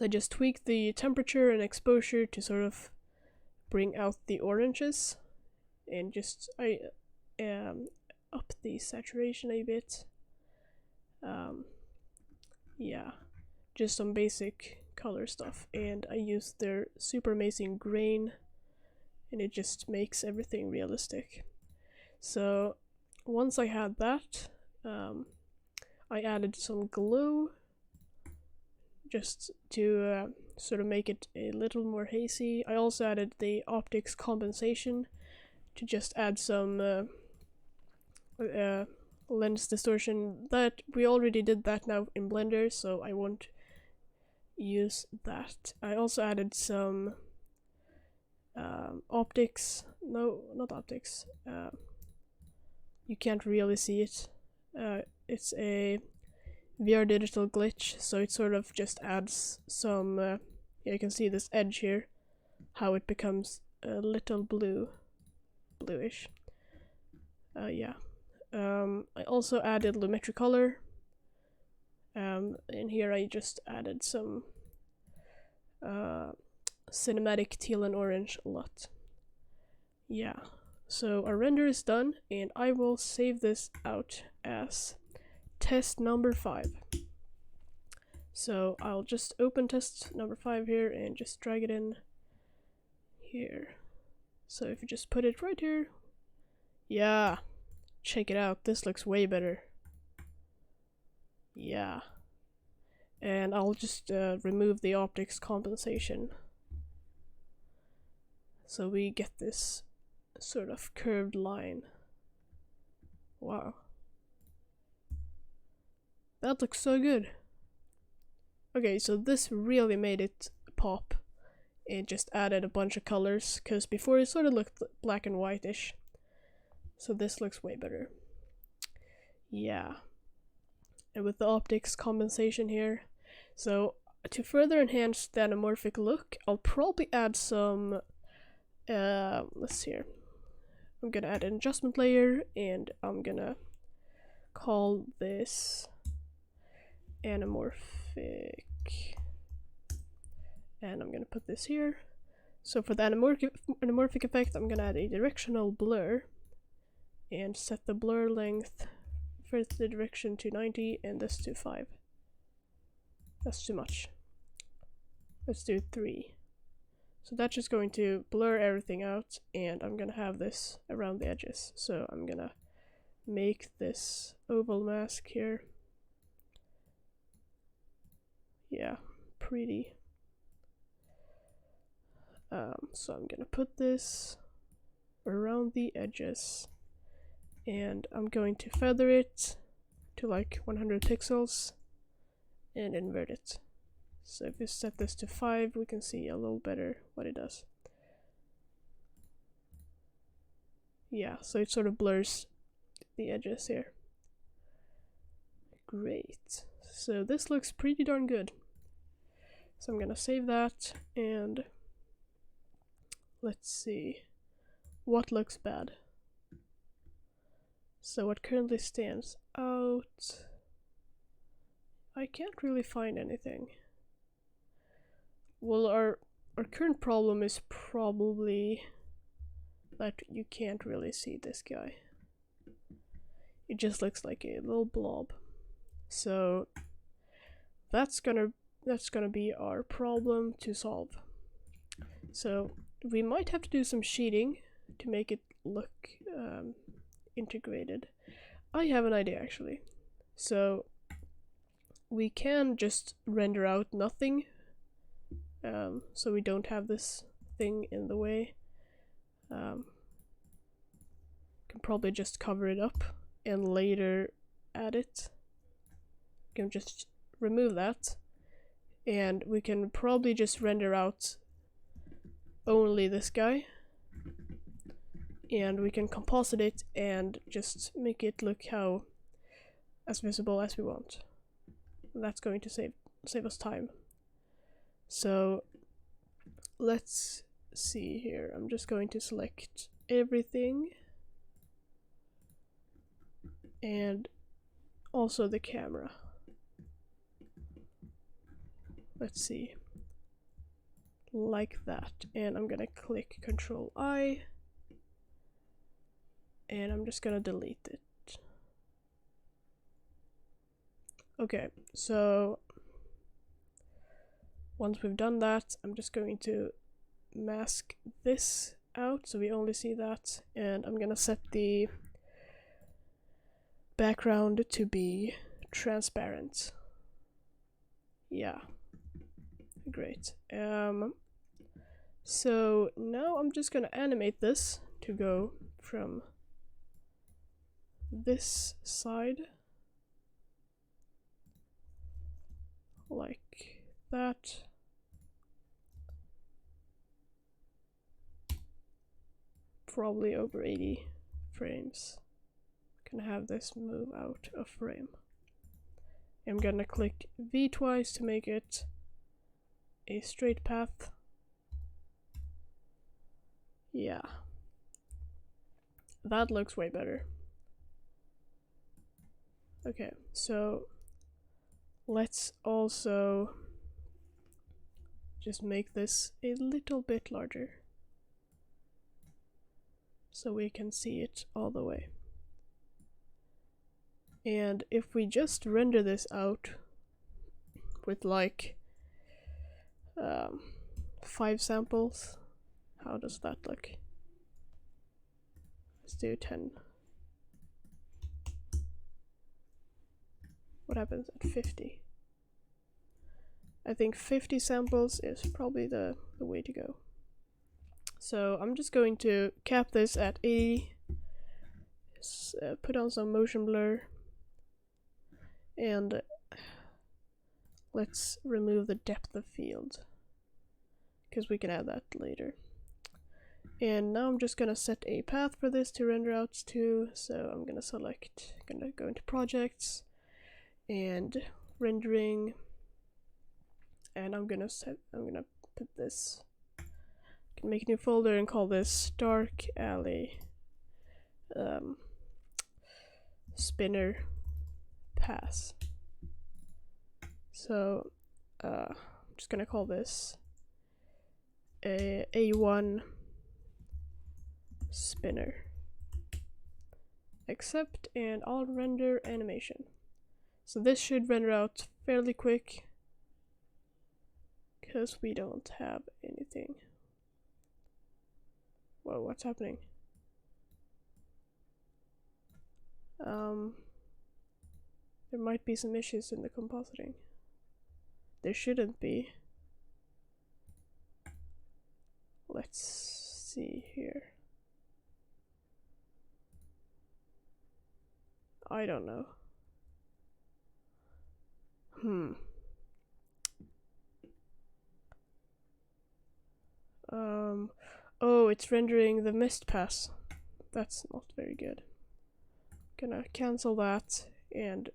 I just tweaked the temperature and exposure to sort of bring out the oranges, and just up the saturation a bit. Yeah, just some basic color stuff, and I used their super amazing grain, and it just makes everything realistic. So once I had that, I added some glow just to sort of make it a little more hazy. I also added the optics compensation to just add some lens distortion. That we already did that now in Blender, so I won't use that. I also added some optics. No, not optics. You can't really see it. It's a VR digital glitch, so it sort of just adds some yeah, you can see this edge here, how it becomes a little bluish. Yeah. I also added Lumetri color, and here I just added some cinematic teal and orange a lot. Yeah, so our render is done, and I will save this out as test number 5. So I'll just open test number 5 here and just drag it in here. So if you just put it right here, yeah, check it out, this looks way better. Yeah, and I'll just remove the optics compensation, so we get this sort of curved line. Wow, that looks so good. Okay, so this really made it pop. It just added a bunch of colors, because before it sort of looked black and white-ish. So this looks way better. Yeah. And with the optics compensation here. So to further enhance the anamorphic look, I'll probably add some, let's see here. I'm gonna add an adjustment layer, and I'm gonna call this anamorphic, and I'm gonna put this here. So for the anamorphic effect, I'm gonna add a directional blur and set the blur length transfer the direction to 90 and this to 5. That's too much. Let's do 3. So that's just going to blur everything out, and I'm gonna have this around the edges. So I'm gonna make this oval mask here. Yeah, pretty. So I'm gonna put this around the edges, and I'm going to feather it to like 100 pixels and invert it. So if we set this to 5, we can see a little better what it does. Yeah, so it sort of blurs the edges here. Great. So this looks pretty darn good. So I'm gonna save that, and let's see what looks bad. So what currently stands out, I can't really find anything. Well, our current problem is probably that you can't really see this guy. It just looks like a little blob. So that's gonna be our problem to solve. So we might have to do some sheeting to make it look integrated. I have an idea actually. So we can just render out nothing, so we don't have this thing in the way. Can probably just cover it up and later add it. Can just remove that, and we can probably just render out only this guy, and we can composite it and just make it look as visible as we want. And that's going to save us time. So let's see here. I'm just going to select everything and also the camera. Let's see, like that, and I'm gonna click Control I, and I'm just gonna delete it. Okay, so once we've done that, I'm just going to mask this out so we only see that, and I'm gonna set the background to be transparent. Yeah, great. So now I'm just gonna animate this to go from this side like that. Probably over 80 frames. Gonna have this move out of frame. I'm gonna click V twice to make it a straight path. Yeah, that looks way better. Okay, so let's also just make this a little bit larger so we can see it all the way. And if we just render this out with like 5 samples, how does that look? Let's do 10. What happens at 50? I think 50 samples is probably the way to go. So I'm just going to cap this at 80, put on some motion blur, and let's remove the depth of field, because we can add that later. And now I'm just gonna set a path for this to render out to, so I'm gonna go into projects and rendering, and I'm gonna put this, make a new folder and call this Dark Alley Spinner Pass. So I'm just gonna call this A1 Spinner. accept, and I'll render animation. So this should render out fairly quick because we don't have anything. Whoa, what's happening? There might be some issues in the compositing. There shouldn't be. Let's see here. I don't know. Oh, it's rendering the mist pass. That's not very good. Gonna cancel that, and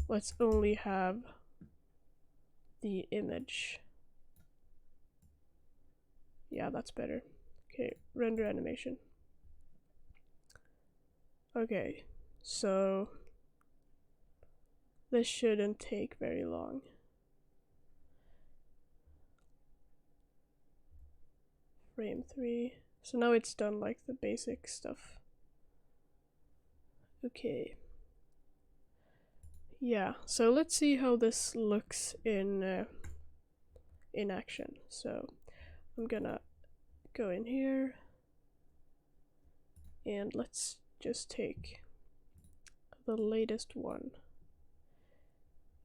let's only have the image. Yeah, that's better. Okay, render animation. Okay, so this shouldn't take very long. Frame 3. So now it's done like the basic stuff. Okay. Yeah, so let's see how this looks in action. So I'm gonna go in here and let's just take the latest one.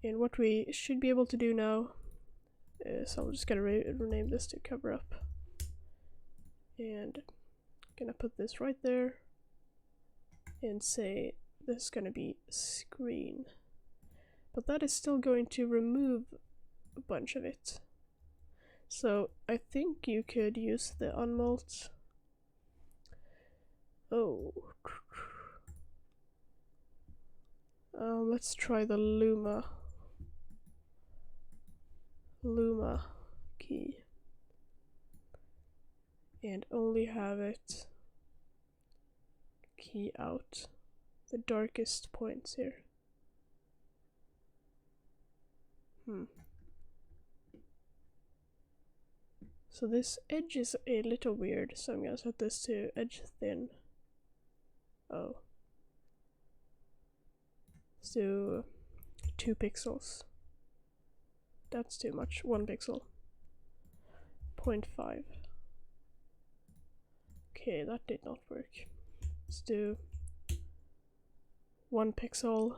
And what we should be able to do now is I'm just gonna rename this to cover up. And gonna put this right there and say this is gonna be screen. But that is still going to remove a bunch of it. So I think you could use the unmult. Oh. Let's try the Luma key. And only have it key out the darkest points here. So this edge is a little weird, so I'm gonna set this to edge thin. Oh. Let's do 2 pixels. That's too much. 1 pixel. 0.5. Okay, that did not work. Let's do 1 pixel.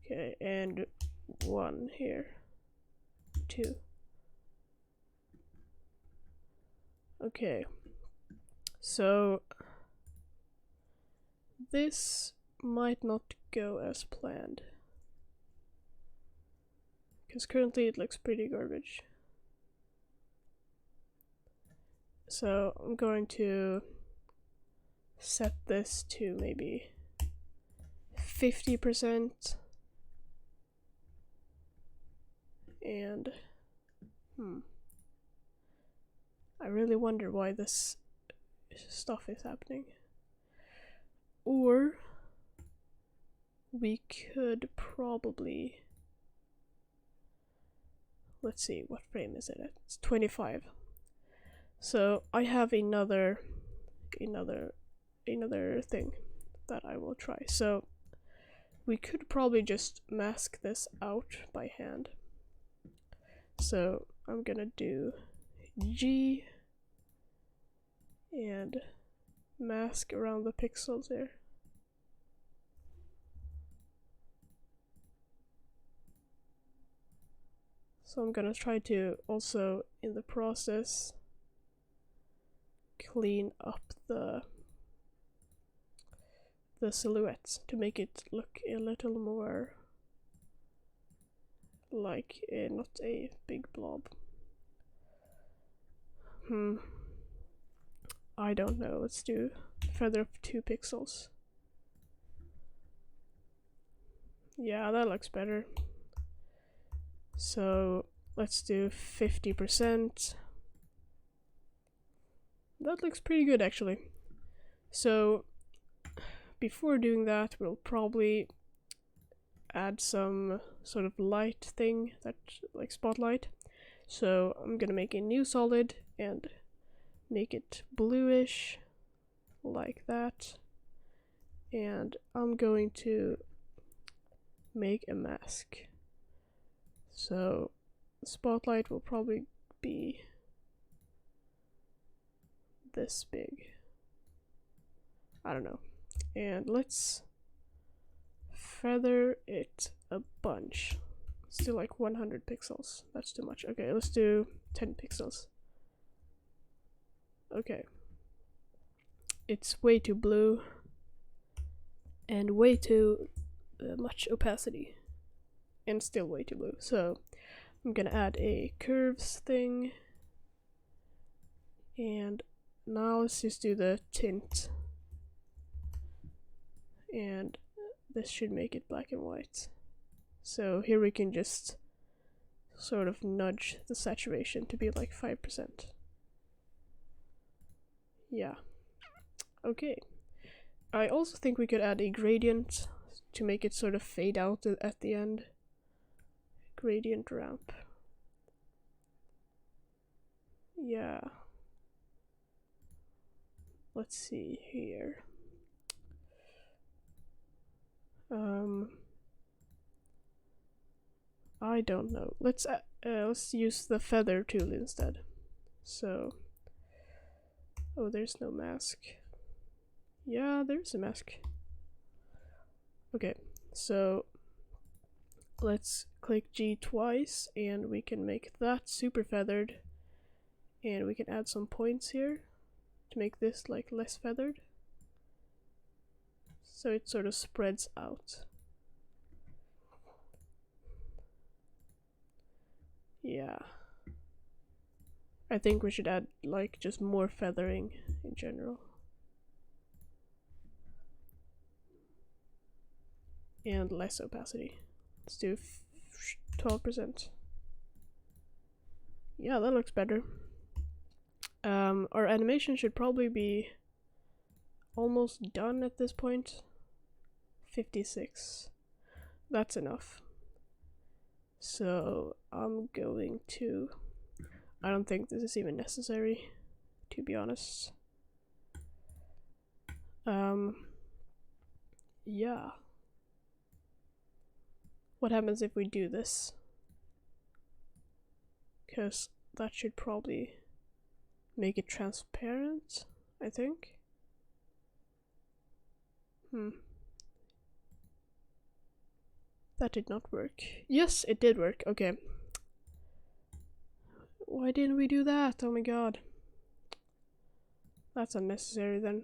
Okay, and 1 here. 2. Okay. So this might not go as planned. Because currently it looks pretty garbage. So I'm going to set this to maybe 50%. And I really wonder why this stuff is happening. Or we could probably, let's see, what frame is it at? It's 25. So I have another thing that I will try. So we could probably just mask this out by hand. So I'm gonna do G and mask around the pixels there. So I'm gonna try to also in the process clean up the silhouettes to make it look a little more like not a big blob. I don't know, let's do feather up 2 pixels. Yeah, that looks better. So let's do 50%. That looks pretty good actually. So before doing that, we'll probably add some sort of light thing, that like spotlight. So I'm gonna make a new solid and make it bluish like that. and I'm going to make a mask. So the spotlight will probably be this big. I don't know. And let's feather it a bunch. Let's do like 100 pixels. That's too much. Okay, let's do 10 pixels. Okay. It's way too blue and way too much opacity, and still way too blue. So I'm gonna add a curves thing, and now let's just do the tint, and this should make it black and white. So here we can just sort of nudge the saturation to be like 5%. Yeah. Okay. I also think we could add a gradient to make it sort of fade out at the end. Gradient ramp. Yeah. Let's see here. I don't know. Let's use the feather tool instead. So, oh, there's no mask. Yeah, there's a mask. Okay, so let's click G twice, and we can make that super feathered, and we can add some points here to make this like less feathered, so it sort of spreads out. Yeah, I think we should add like just more feathering in general. And less opacity. Let's do 12%. Yeah, that looks better. Our animation should probably be almost done at this point. 56. That's enough. So I'm going to... I don't think this is even necessary, to be honest. Yeah. What happens if we do this? Because that should probably make it transparent, I think. That did not work. Yes, it did work. Okay. Why didn't we do that? Oh my god. That's unnecessary then.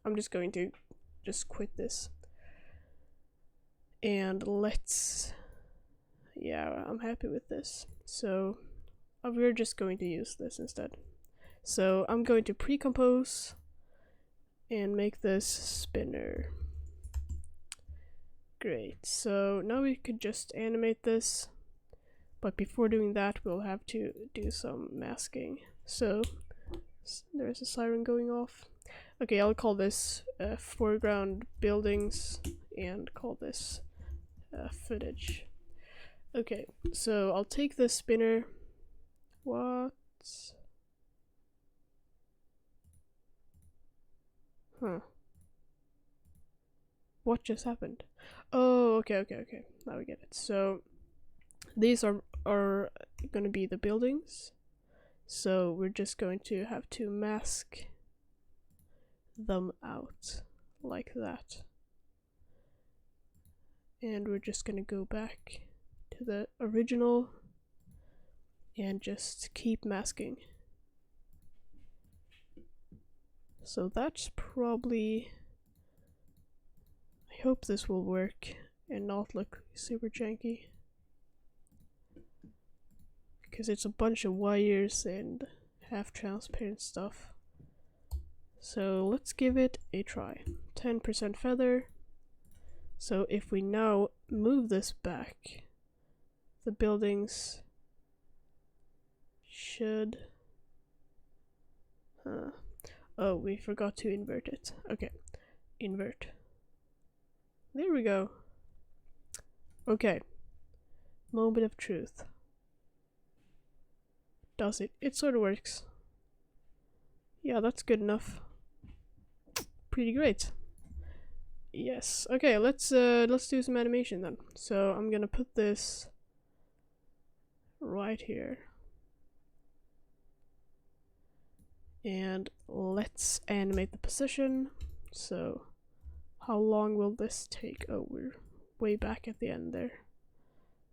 I'm just going to just quit this. And let's... Yeah, I'm happy with this. So we're just going to use this instead. So I'm going to pre-compose and make this spinner. Great. So now we could just animate this. But before doing that, we'll have to do some masking. So there's a siren going off. Okay, I'll call this foreground buildings and call this footage. Okay, so I'll take this spinner. What? Huh. What just happened? Oh, okay. Now we get it. So these are gonna be the buildings. So we're just going to have to mask them out like that. And we're just gonna go back to the original and just keep masking. So that's probably... I hope this will work and not look super janky. Because it's a bunch of wires and half transparent stuff. So let's give it a try. 10% feather. So if we now move this back, the buildings should... Oh, we forgot to invert it. Okay, invert. There we go. Okay. Moment of truth. Does it? It sort of works. Yeah, that's good enough. Pretty great. Yes. Okay, let's do some animation then. So I'm gonna put this right here. And let's animate the position. So how long will this take? Oh, we're way back at the end there.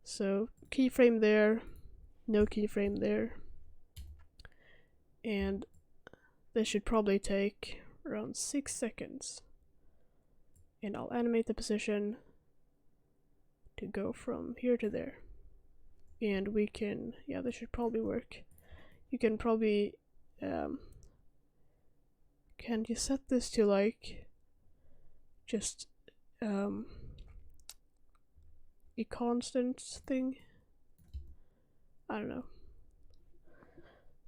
So keyframe there, no keyframe there. And this should probably take around 6 seconds. And I'll animate the position to go from here to there. And we can, yeah, this should probably work. You can probably, can you set this to like, just, a constant thing? I don't know.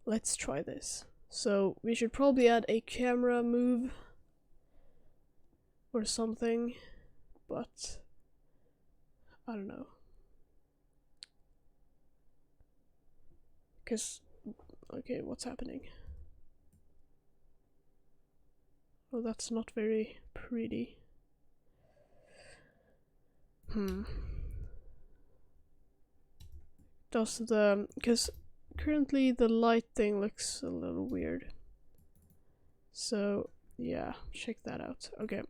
Let's try this. So we should probably add a camera move or something, but I don't know. Cause, okay, what's happening? Oh, that's not very pretty. Does the, cause currently the light thing looks a little weird. So yeah, check that out. Okay.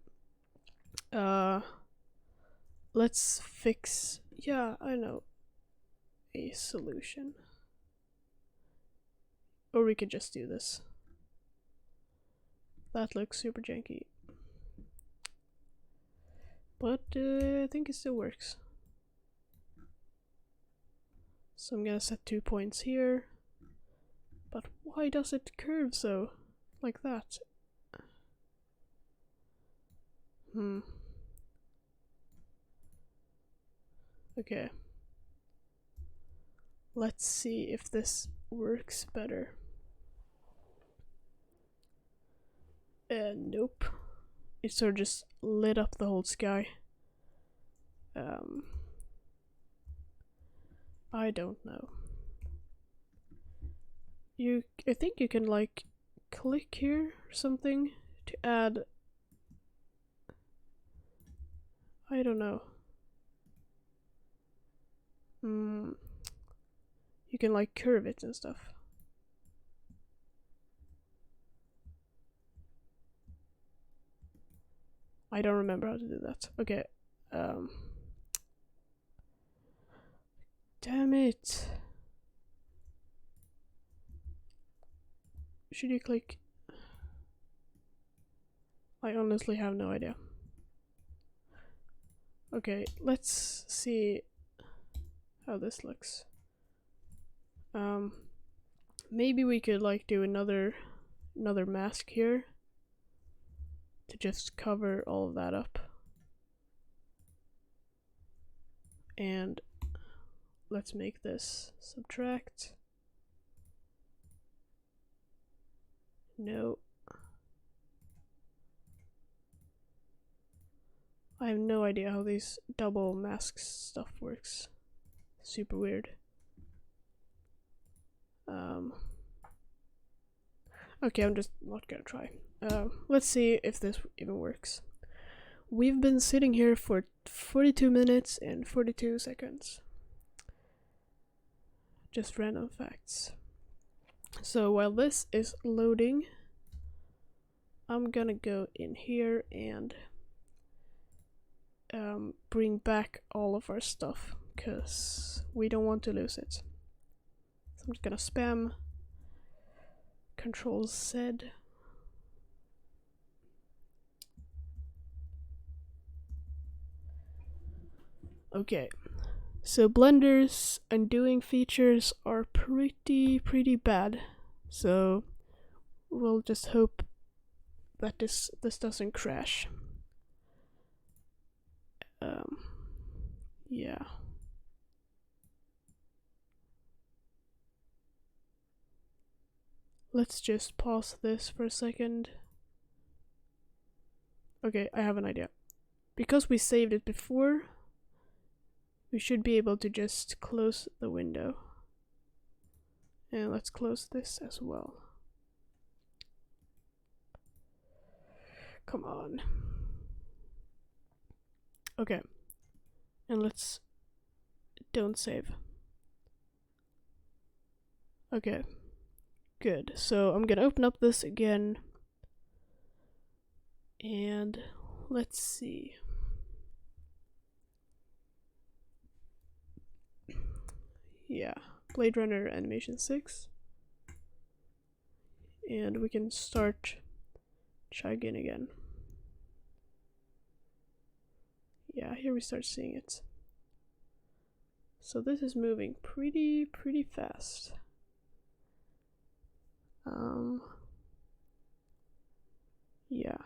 Let's fix, yeah, I know a solution. Or we could just do this. That looks super janky. But I think it still works. So I'm gonna set 2 points here. But why does it curve so? Like that? Okay. Let's see if this works better. Nope. It sort of just lit up the whole sky. I don't know. I think you can like click here or something to add. I don't know. You can like curve it and stuff. I don't remember how to do that. Okay. Damn it. Should you click? I honestly have no idea. Okay, let's see how this looks. Maybe we could like do another mask here to just cover all of that up. And let's make this subtract. No. I have no idea how these double masks stuff works. Super weird. Okay, I'm just not gonna try. Let's see if this even works. We've been sitting here for 42 minutes and 42 seconds. Just random facts. So while this is loading, I'm gonna go in here and bring back all of our stuff because we don't want to lose it. So I'm just gonna spam Control Z. Okay, so Blender's undoing features are pretty bad. So we'll just hope that this doesn't crash. Yeah. Let's just pause this for a second. Okay, I have an idea. Because we saved it before, we should be able to just close the window. And let's close this as well. Come on. Okay. And let's don't save. Okay. Good. So I'm gonna open up this again. And let's see. Yeah. Blade Runner Animation 6. And we can start chugging again. Yeah, here we start seeing it. So this is moving pretty fast. Yeah.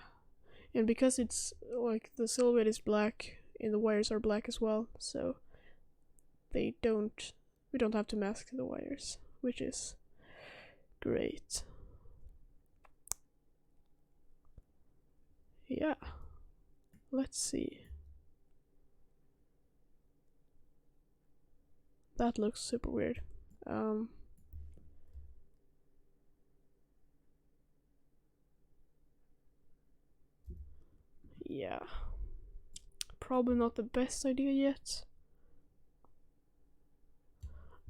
And because it's like the silhouette is black and the wires are black as well, so we don't have to mask the wires, which is great. Yeah. Let's see. That looks super weird. Yeah. Probably not the best idea yet.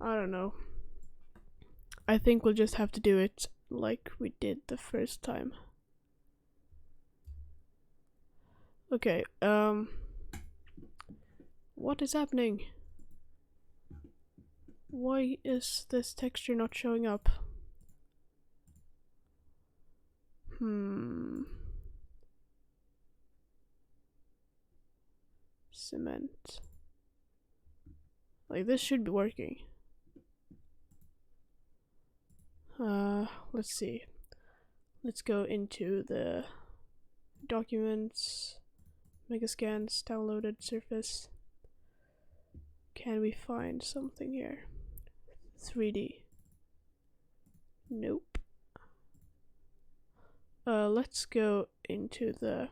I don't know. I think we'll just have to do it like we did the first time. Okay, what is happening? Why is this texture not showing up? Cement. Like, this should be working. Let's see. Let's go into the documents, Megascans, downloaded surface. Can we find something here? 3D. Nope. Let's go into the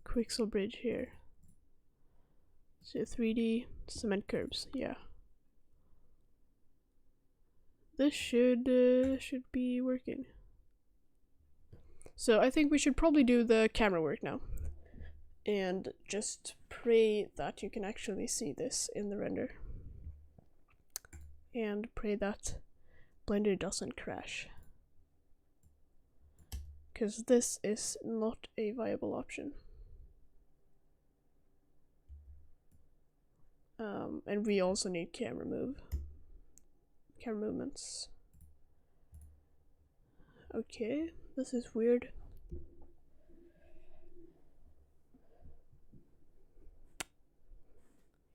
Quixel bridge here. So 3D cement curbs, yeah. This should be working. So I think we should probably do the camera work now. And just pray that you can actually see this in the render. And pray that Blender doesn't crash. Because this is not a viable option. And we also need camera movements. Okay, this is weird.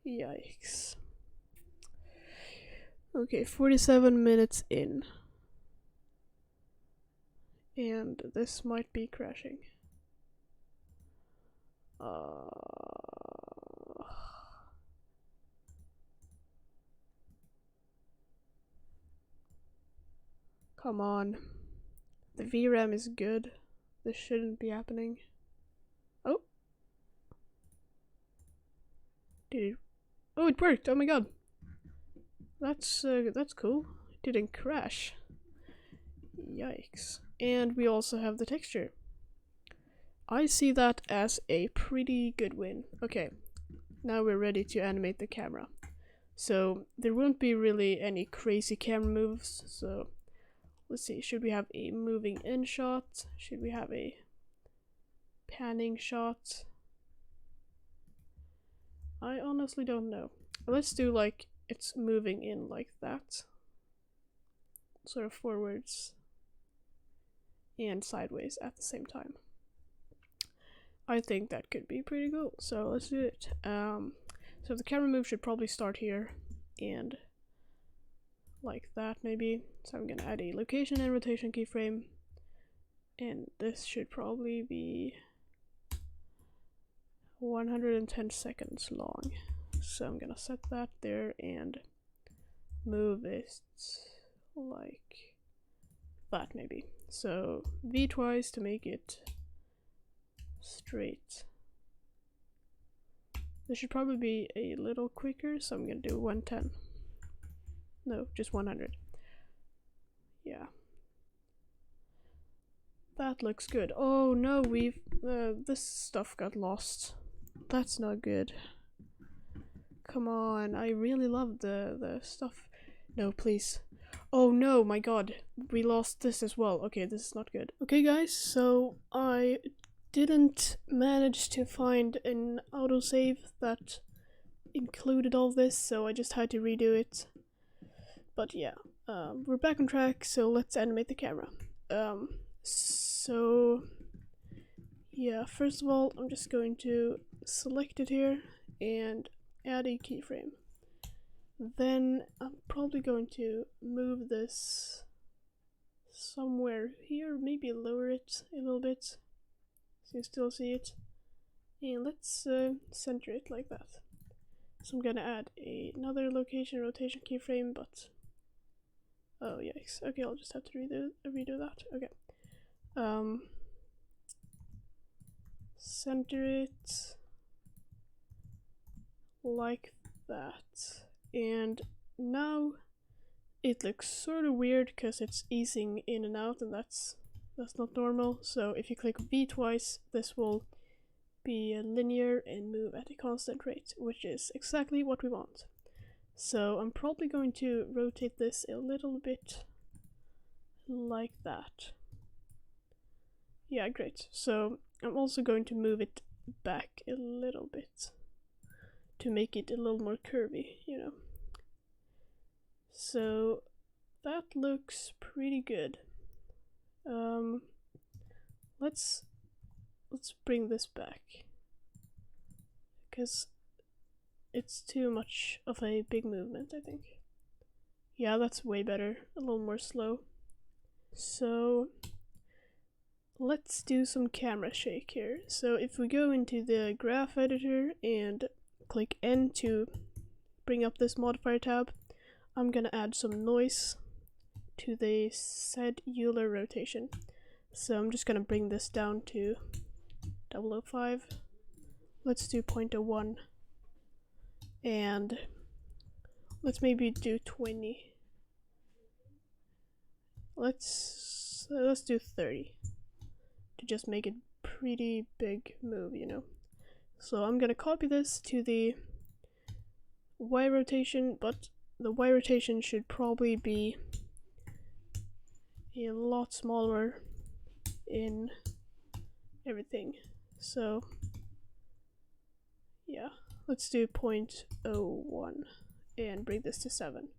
Yikes. Okay, 47 minutes in. And this might be crashing. Come on. The VRAM is good. This shouldn't be happening. Oh. Oh, it worked. Oh my god. That's cool. It didn't crash. Yikes. And we also have the texture. I see that as a pretty good win. Okay. Now we're ready to animate the camera. So there won't be really any crazy camera moves, so let's see, should we have a moving in shot? Should we have a panning shot? I honestly don't know. Let's do like it's moving in like that. Sort of forwards and sideways at the same time. I think that could be pretty cool, so let's do it. So the camera move should probably start here and like that maybe. So I'm gonna add a location and rotation keyframe, and this should probably be 110 seconds long. So I'm gonna set that there and move it like that maybe. So V twice to make it straight. This should probably be a little quicker, so I'm gonna do 110. No, just 100. Yeah. That looks good. Oh no, we've this stuff got lost. That's not good. Come on, I really love the stuff. No, please. Oh no, my god. We lost this as well. Okay, this is not good. Okay guys, so I didn't manage to find an autosave that included all this, so I just had to redo it. But yeah, we're back on track, so let's animate the camera. So yeah, first of all, I'm just going to select it here and add a keyframe. Then I'm probably going to move this somewhere here, maybe lower it a little bit so you still see it. And let's center it like that. So I'm gonna add another location rotation keyframe, but oh yikes. Okay, I'll just have to redo that. Okay. Center it like that. And now it looks sort of weird because it's easing in and out, and that's not normal. So if you click V twice, this will be linear and move at a constant rate, which is exactly what we want. So I'm probably going to rotate this a little bit like that. Yeah, great. So I'm also going to move it back a little bit to make it a little more curvy, you know. So that looks pretty good. Let's bring this back because it's too much of a big movement, I think. Yeah, that's way better. A little more slow. So let's do some camera shake here. So if we go into the graph editor and click N to bring up this modifier tab, I'm gonna add some noise to the said Euler rotation. So I'm just gonna bring this down to 005. Let's do 0.01. And let's maybe do 20. Let's do 30 to just make it pretty big move, you know. So I'm gonna copy this to the Y rotation, but the Y rotation should probably be a lot smaller in everything. So yeah, let's do 0.01 and bring this to 7,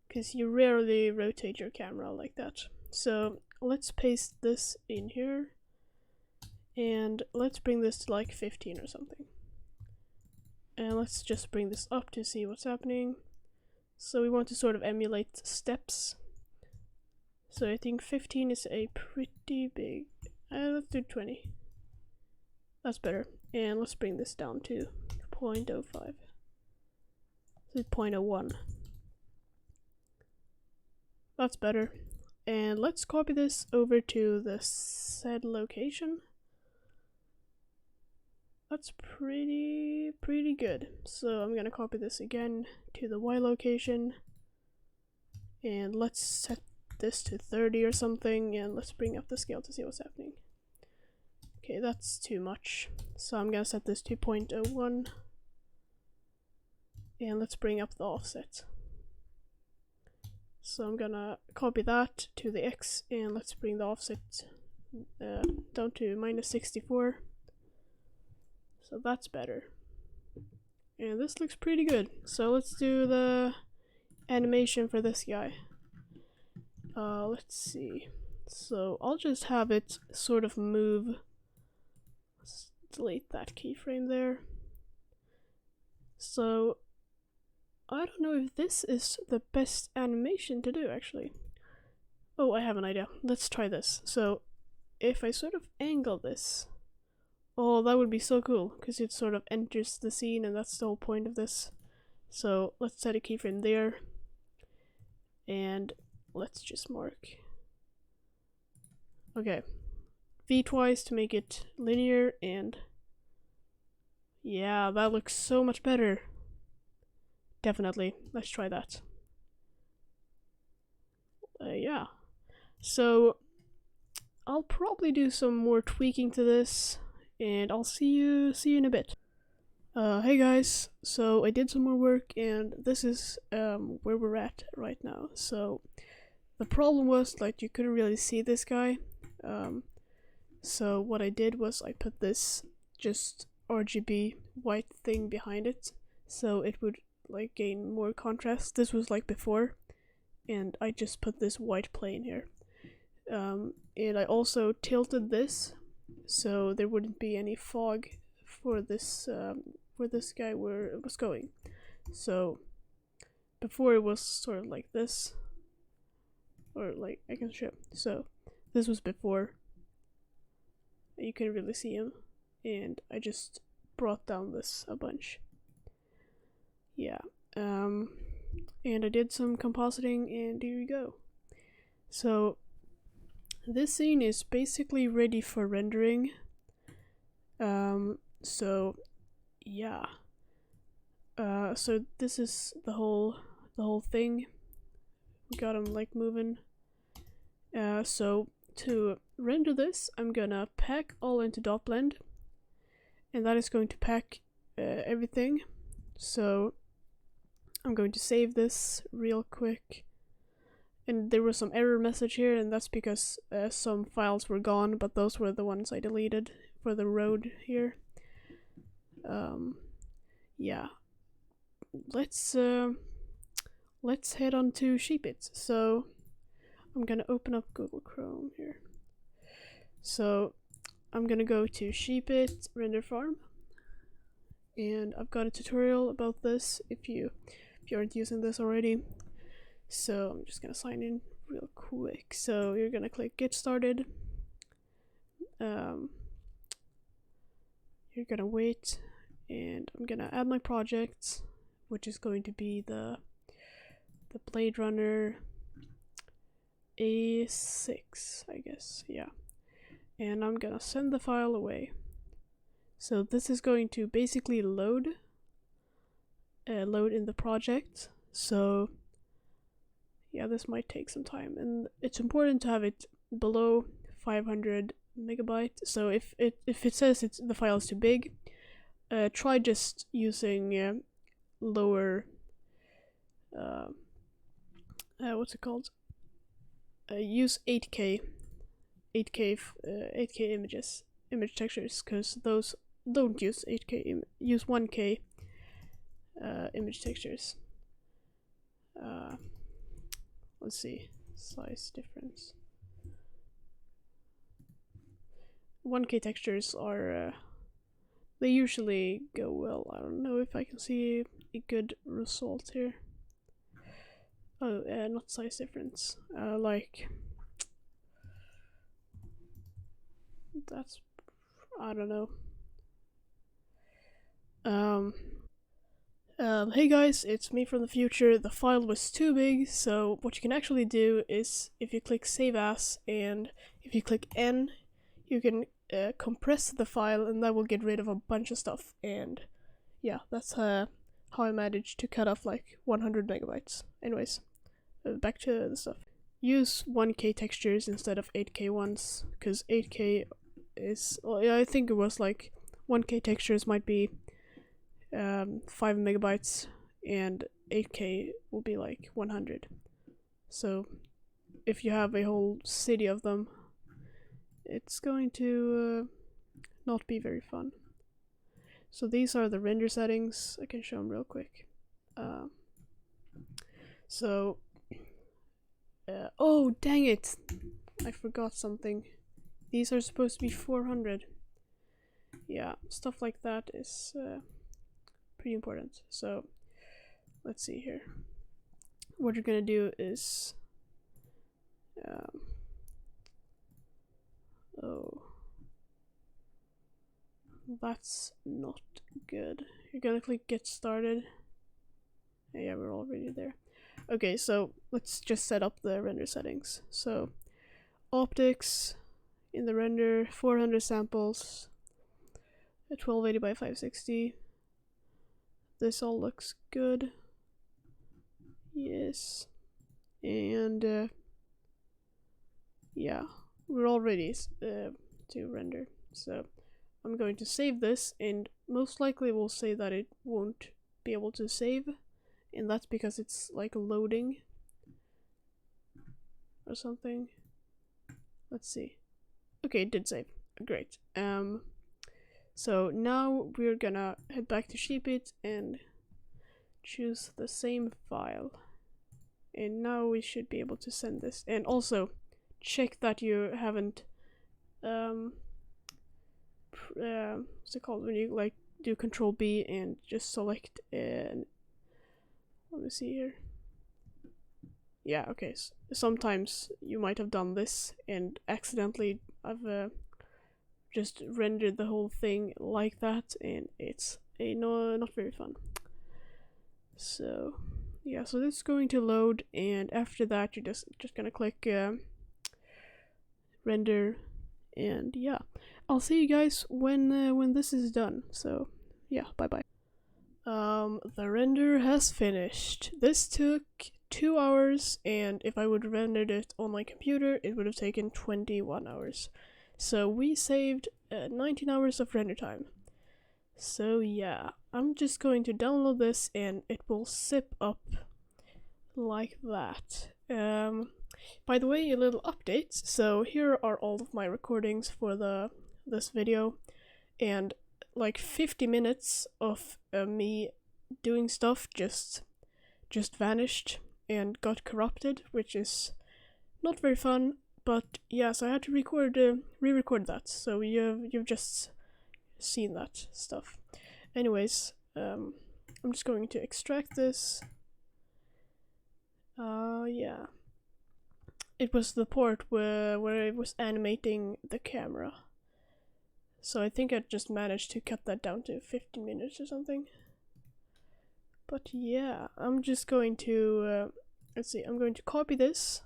because you rarely rotate your camera like that. So let's paste this in here and let's bring this to like 15 or something. And let's just bring this up to see what's happening. So we want to sort of emulate steps. So I think 15 is a pretty big. Let's do 20. That's better. And let's bring this down to 0.05. So 0.01. That's better. And let's copy this over to the said location. That's pretty good. So I'm gonna copy this again to the Y location. And let's set this to 30 or something, and let's bring up the scale to see what's happening. Okay, that's too much. So I'm gonna set this to 0.01. And let's bring up the offset. So I'm gonna copy that to the X, and let's bring the offset down to -64. So that's better. And this looks pretty good. So let's do the animation for this guy. Let's see. So I'll just have it sort of move. Let's delete that keyframe there. So I don't know if this is the best animation to do, actually. Oh, I have an idea. Let's try this. So if I sort of angle this, oh, that would be so cool, because it sort of enters the scene, and that's the whole point of this. So let's set a keyframe there, and let's just mark. Okay, V twice to make it linear, and yeah, that looks so much better. Definitely, let's try that. Yeah, so I'll probably do some more tweaking to this and I'll see you in a bit. Hey guys, so I did some more work, and this is where we're at right now. So the problem was like you couldn't really see this guy. So what I did was I put this just RGB white thing behind it, so it would like gain more contrast. This was like before, and I just put this white plane here. And I also tilted this so there wouldn't be any fog for this guy where it was going. So before it was sort of like this, or like I can show. So this was before. You couldn't really see him, and I just brought down this a bunch. Yeah. And I did some compositing, and here you go. So this scene is basically ready for rendering. So yeah. So this is the whole thing. We got him like moving. So to render this, I'm gonna pack all into dot blend, and that is going to pack everything. So I'm going to save this real quick. And there was some error message here, and that's because some files were gone, but those were the ones I deleted for the road here. Yeah. Let's head on to Sheepit. So I'm gonna open up Google Chrome here. So I'm gonna go to Sheepit render farm, and I've got a tutorial about this if you aren't using this already. So I'm just gonna sign in real quick. So you're gonna click get started. You're gonna wait, and I'm gonna add my project, which is going to be the Blade Runner A6, I guess. Yeah. And I'm gonna send the file away. So this is going to basically load in the project. So yeah, this might take some time, and it's important to have it below 500 megabyte. So if it says the file is too big, try just using lower what's it called? Use 8K image textures, because those don't use 8K. Use 1K image textures. Let's see, size difference. 1K textures are they usually go well. I don't know if I can see a good result here. Oh, not size difference. Like that's, I don't know. Hey guys, it's me from the future. The file was too big, so what you can actually do is if you click save as and if you click N, you can compress the file, and that will get rid of a bunch of stuff. And yeah, that's how I managed to cut off like 100 megabytes. Anyways, back to the stuff. Use 1K textures instead of 8K ones, because 8K is, well, yeah, I think it was like 1K textures might be 5 megabytes, and 8K will be like 100. So if you have a whole city of them, it's going to not be very fun. So these are the render settings. I can show them real quick. Oh dang it, I forgot something. These are supposed to be 400. Yeah, stuff like that is pretty important. So let's see here. What you're gonna do is oh, that's not good. You're gonna click get started. Yeah, we're already there. Okay, so let's just set up the render settings. So optics in the render, 400 samples at 1280 by 560. This all looks good. Yes. And yeah, we're all ready to render. So I'm going to save this, and most likely will say that it won't be able to save, and that's because it's like loading or something. Let's see. Okay, it did save. Great. So now we're gonna head back to Sheepit and choose the same file. And now we should be able to send this. And also check that you haven't what's it called when you like do Control B and just select an, let me see here. Yeah, okay. So sometimes you might have done this and accidentally I've just rendered the whole thing like that, and it's not very fun. So yeah, so this is going to load, and after that you're just gonna click render, and yeah, I'll see you guys when this is done. So yeah, bye bye. The render has finished. This took 2 hours, and if I would have rendered it on my computer, it would have taken 21 hours. So we saved 19 hours of render time. So yeah, I'm just going to download this and it will zip up like that. By the way, a little update. So here are all of my recordings for this video, and like 50 minutes of me doing stuff just vanished and got corrupted, which is not very fun. But yeah, so I had to re-record that. So you've just seen that stuff. Anyways, I'm just going to extract this. Yeah. It was the part where it was animating the camera. So I think I just managed to cut that down to 15 minutes or something. But yeah, I'm just going to, let's see, I'm going to copy this.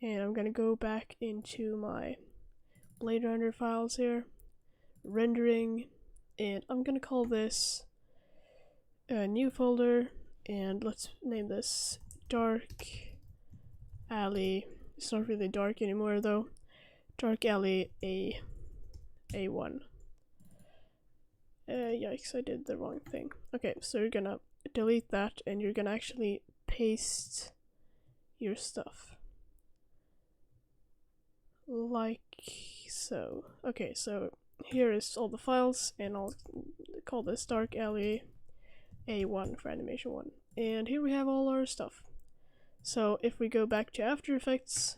And I'm gonna go back into my Blade Runner files here, rendering, and I'm gonna call this a new folder, and let's name this Dark Alley. It's not really dark anymore though. Dark Alley A1. Yikes, I did the wrong thing. Okay, so you're gonna delete that, and you're gonna actually paste your stuff. Like so. Okay, so here is all the files, and I'll call this Dark Alley A1 for animation 1. And here we have all our stuff. So if we go back to After Effects,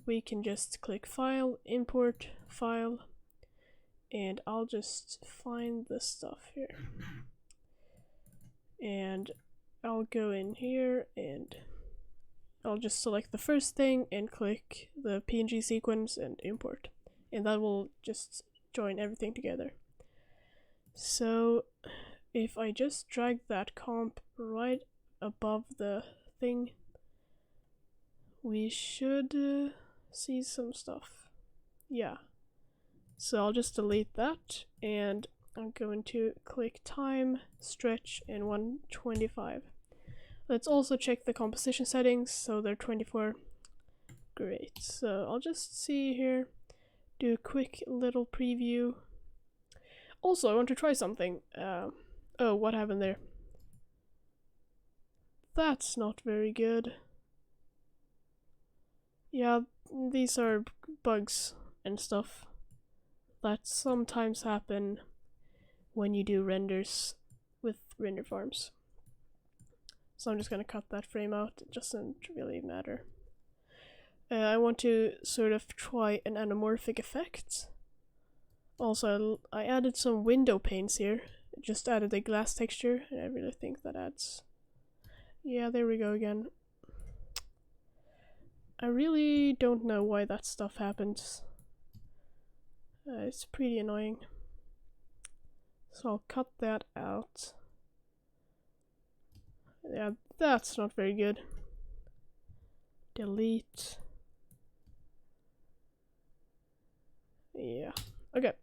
we can just click File, Import, File, and I'll just find the stuff here. And I'll go in here and I'll just select the first thing and click the PNG sequence and import, and that will just join everything together. So if I just drag that comp right above the thing, we should see some stuff. Yeah. So I'll just delete that, and I'm going to click time, stretch, and 125. Let's also check the composition settings, so they're 24. Great, so I'll just see here, do a quick little preview. Also, I want to try something. Oh, what happened there? That's not very good. Yeah, these are bugs and stuff that sometimes happen when you do renders with render farms. So I'm just gonna cut that frame out, it doesn't really matter. I want to sort of try an anamorphic effect. Also, I added some window panes here, just added a glass texture, and I really think that adds... Yeah, there we go again. I really don't know why that stuff happens. It's pretty annoying. So I'll cut that out. Yeah, that's not very good. Delete. Yeah, okay.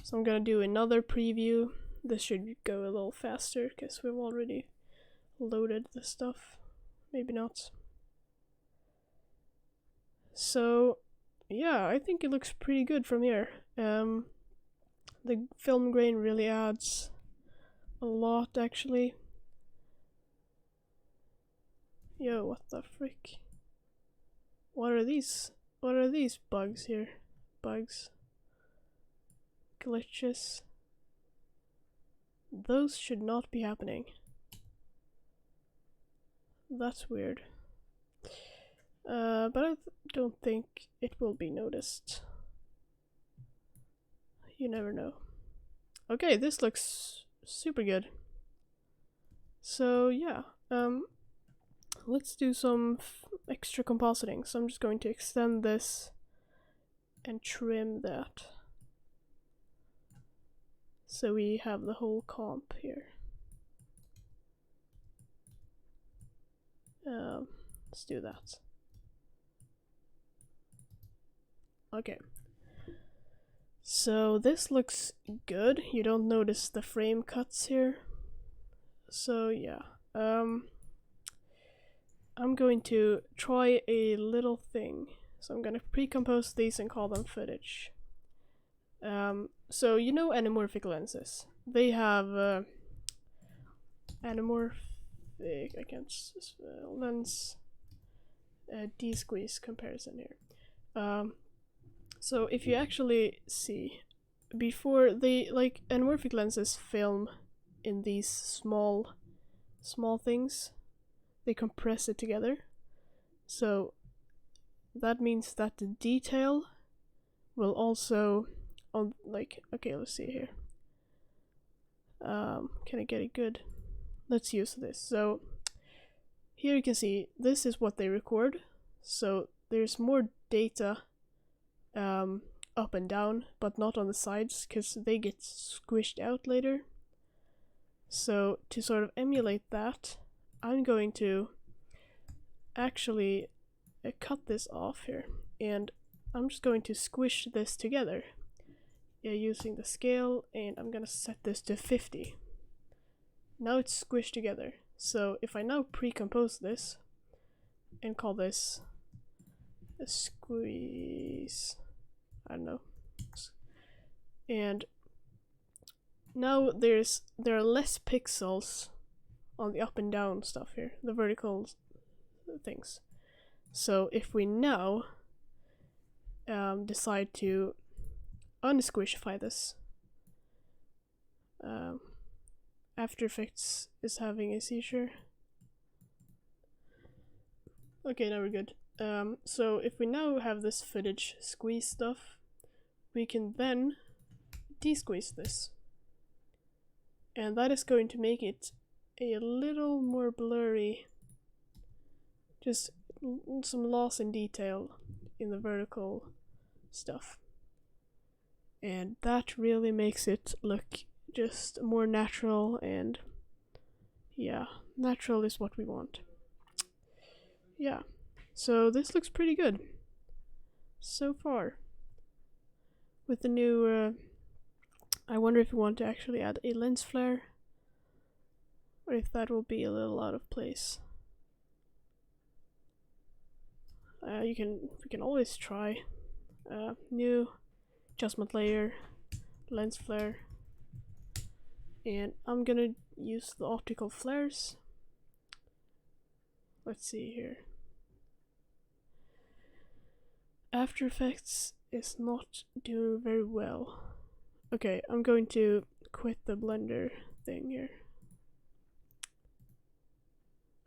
So I'm gonna do another preview. This should go a little faster because we've already loaded the stuff. Maybe not. So yeah, I think it looks pretty good from here. the film grain really adds a lot, actually. Yo, what the frick? What are these? What are these bugs here? Bugs. Glitches. Those should not be happening. That's weird. But I don't think it will be noticed. You never know. Okay, this looks super good. So yeah, let's do some extra compositing. So I'm just going to extend this and trim that. So we have the whole comp here. Let's do that. Okay. So this looks good. You don't notice the frame cuts here. So yeah. I'm going to try a little thing. So I'm gonna pre-compose these and call them footage. So you know anamorphic lenses. They have anamorphic, I can't lens D-squeeze comparison here. So if you actually see, before they, like, anamorphic lenses film in these small things, they compress it together. So that means that the detail will also, on, like, okay, let's see here. Can I get it good? Let's use this. So here you can see this is what they record. So there's more data up and down, but not on the sides because they get squished out later. So to sort of emulate that, I'm going to actually cut this off here, and I'm just going to squish this together using the scale, and I'm gonna set this to 50. Now it's squished together. So if I now pre-compose this and call this a squeeze, I don't know, and now there are less pixels on the up and down stuff here, the vertical things. So if we now decide to unsquishify this, After Effects is having a seizure. Okay, now we're good. So if we now have this footage squeeze stuff, we can then de-squeeze this. And that is going to make it a little more blurry. Just some loss in detail in the vertical stuff. And that really makes it look just more natural, and yeah, natural is what we want. Yeah, so this looks pretty good so far. With the new, I wonder if we want to actually add a lens flare, or if that will be a little out of place. We can always try new adjustment layer, lens flare, and I'm gonna use the optical flares. Let's see here. After Effects is not doing very well. Okay, I'm going to quit the Blender thing here.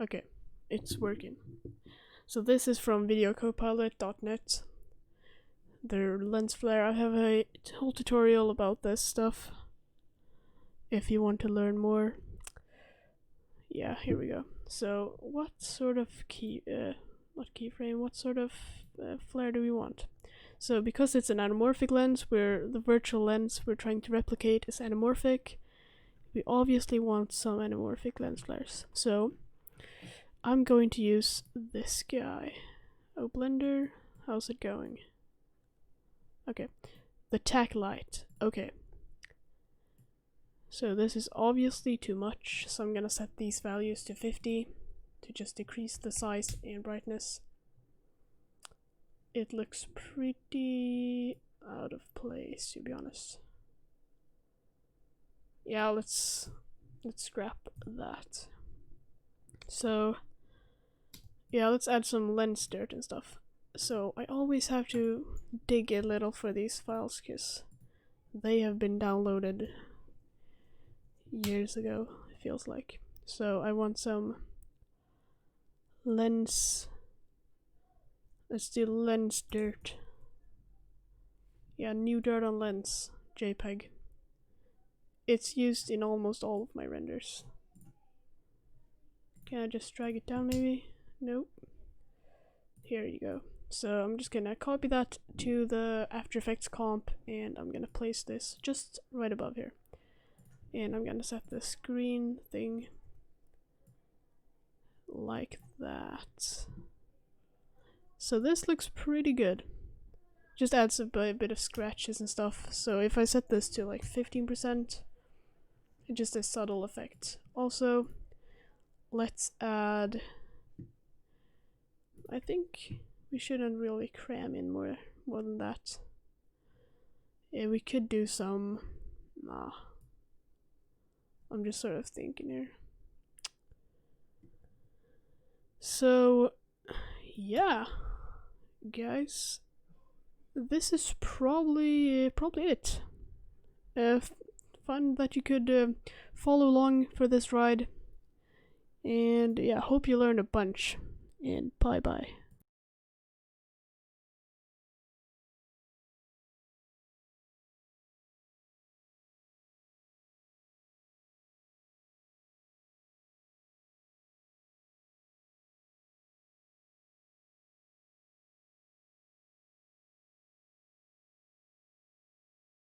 Okay, it's working. So this is from videocopilot.net. Their lens flare. I have a whole tutorial about this stuff if you want to learn more. Yeah, here we go. So what sort of what sort of flare do we want? So because it's an anamorphic lens, where the virtual lens we're trying to replicate is anamorphic, we obviously want some anamorphic lens flares. So I'm going to use this guy. Oh, Blender, how's it going? Okay, the tack light. Okay. So this is obviously too much, so I'm gonna set these values to 50 to just decrease the size and brightness. It looks pretty out of place, to be honest. yeah, let's scrap that. So yeah, let's add some lens dirt and stuff. So I always have to dig a little for these files because they have been downloaded years ago, it feels like. So I want some lens. Let's do lens dirt. Yeah, new dirt on lens JPEG. It's used in almost all of my renders. Can I just drag it down maybe? Nope. Here you go. So I'm just gonna copy that to the After Effects comp and I'm gonna place this just right above here. And I'm gonna set the screen thing like that. So this looks pretty good. Just adds a bit of scratches and stuff. So if I set this to like 15%, just a subtle effect. Also, let's add, I think we shouldn't really cram in more than that. Yeah, we could do some, I'm just sort of thinking here. So yeah, guys, this is probably it. Fun that you could follow along for this ride, and yeah, hope you learned a bunch, and bye bye.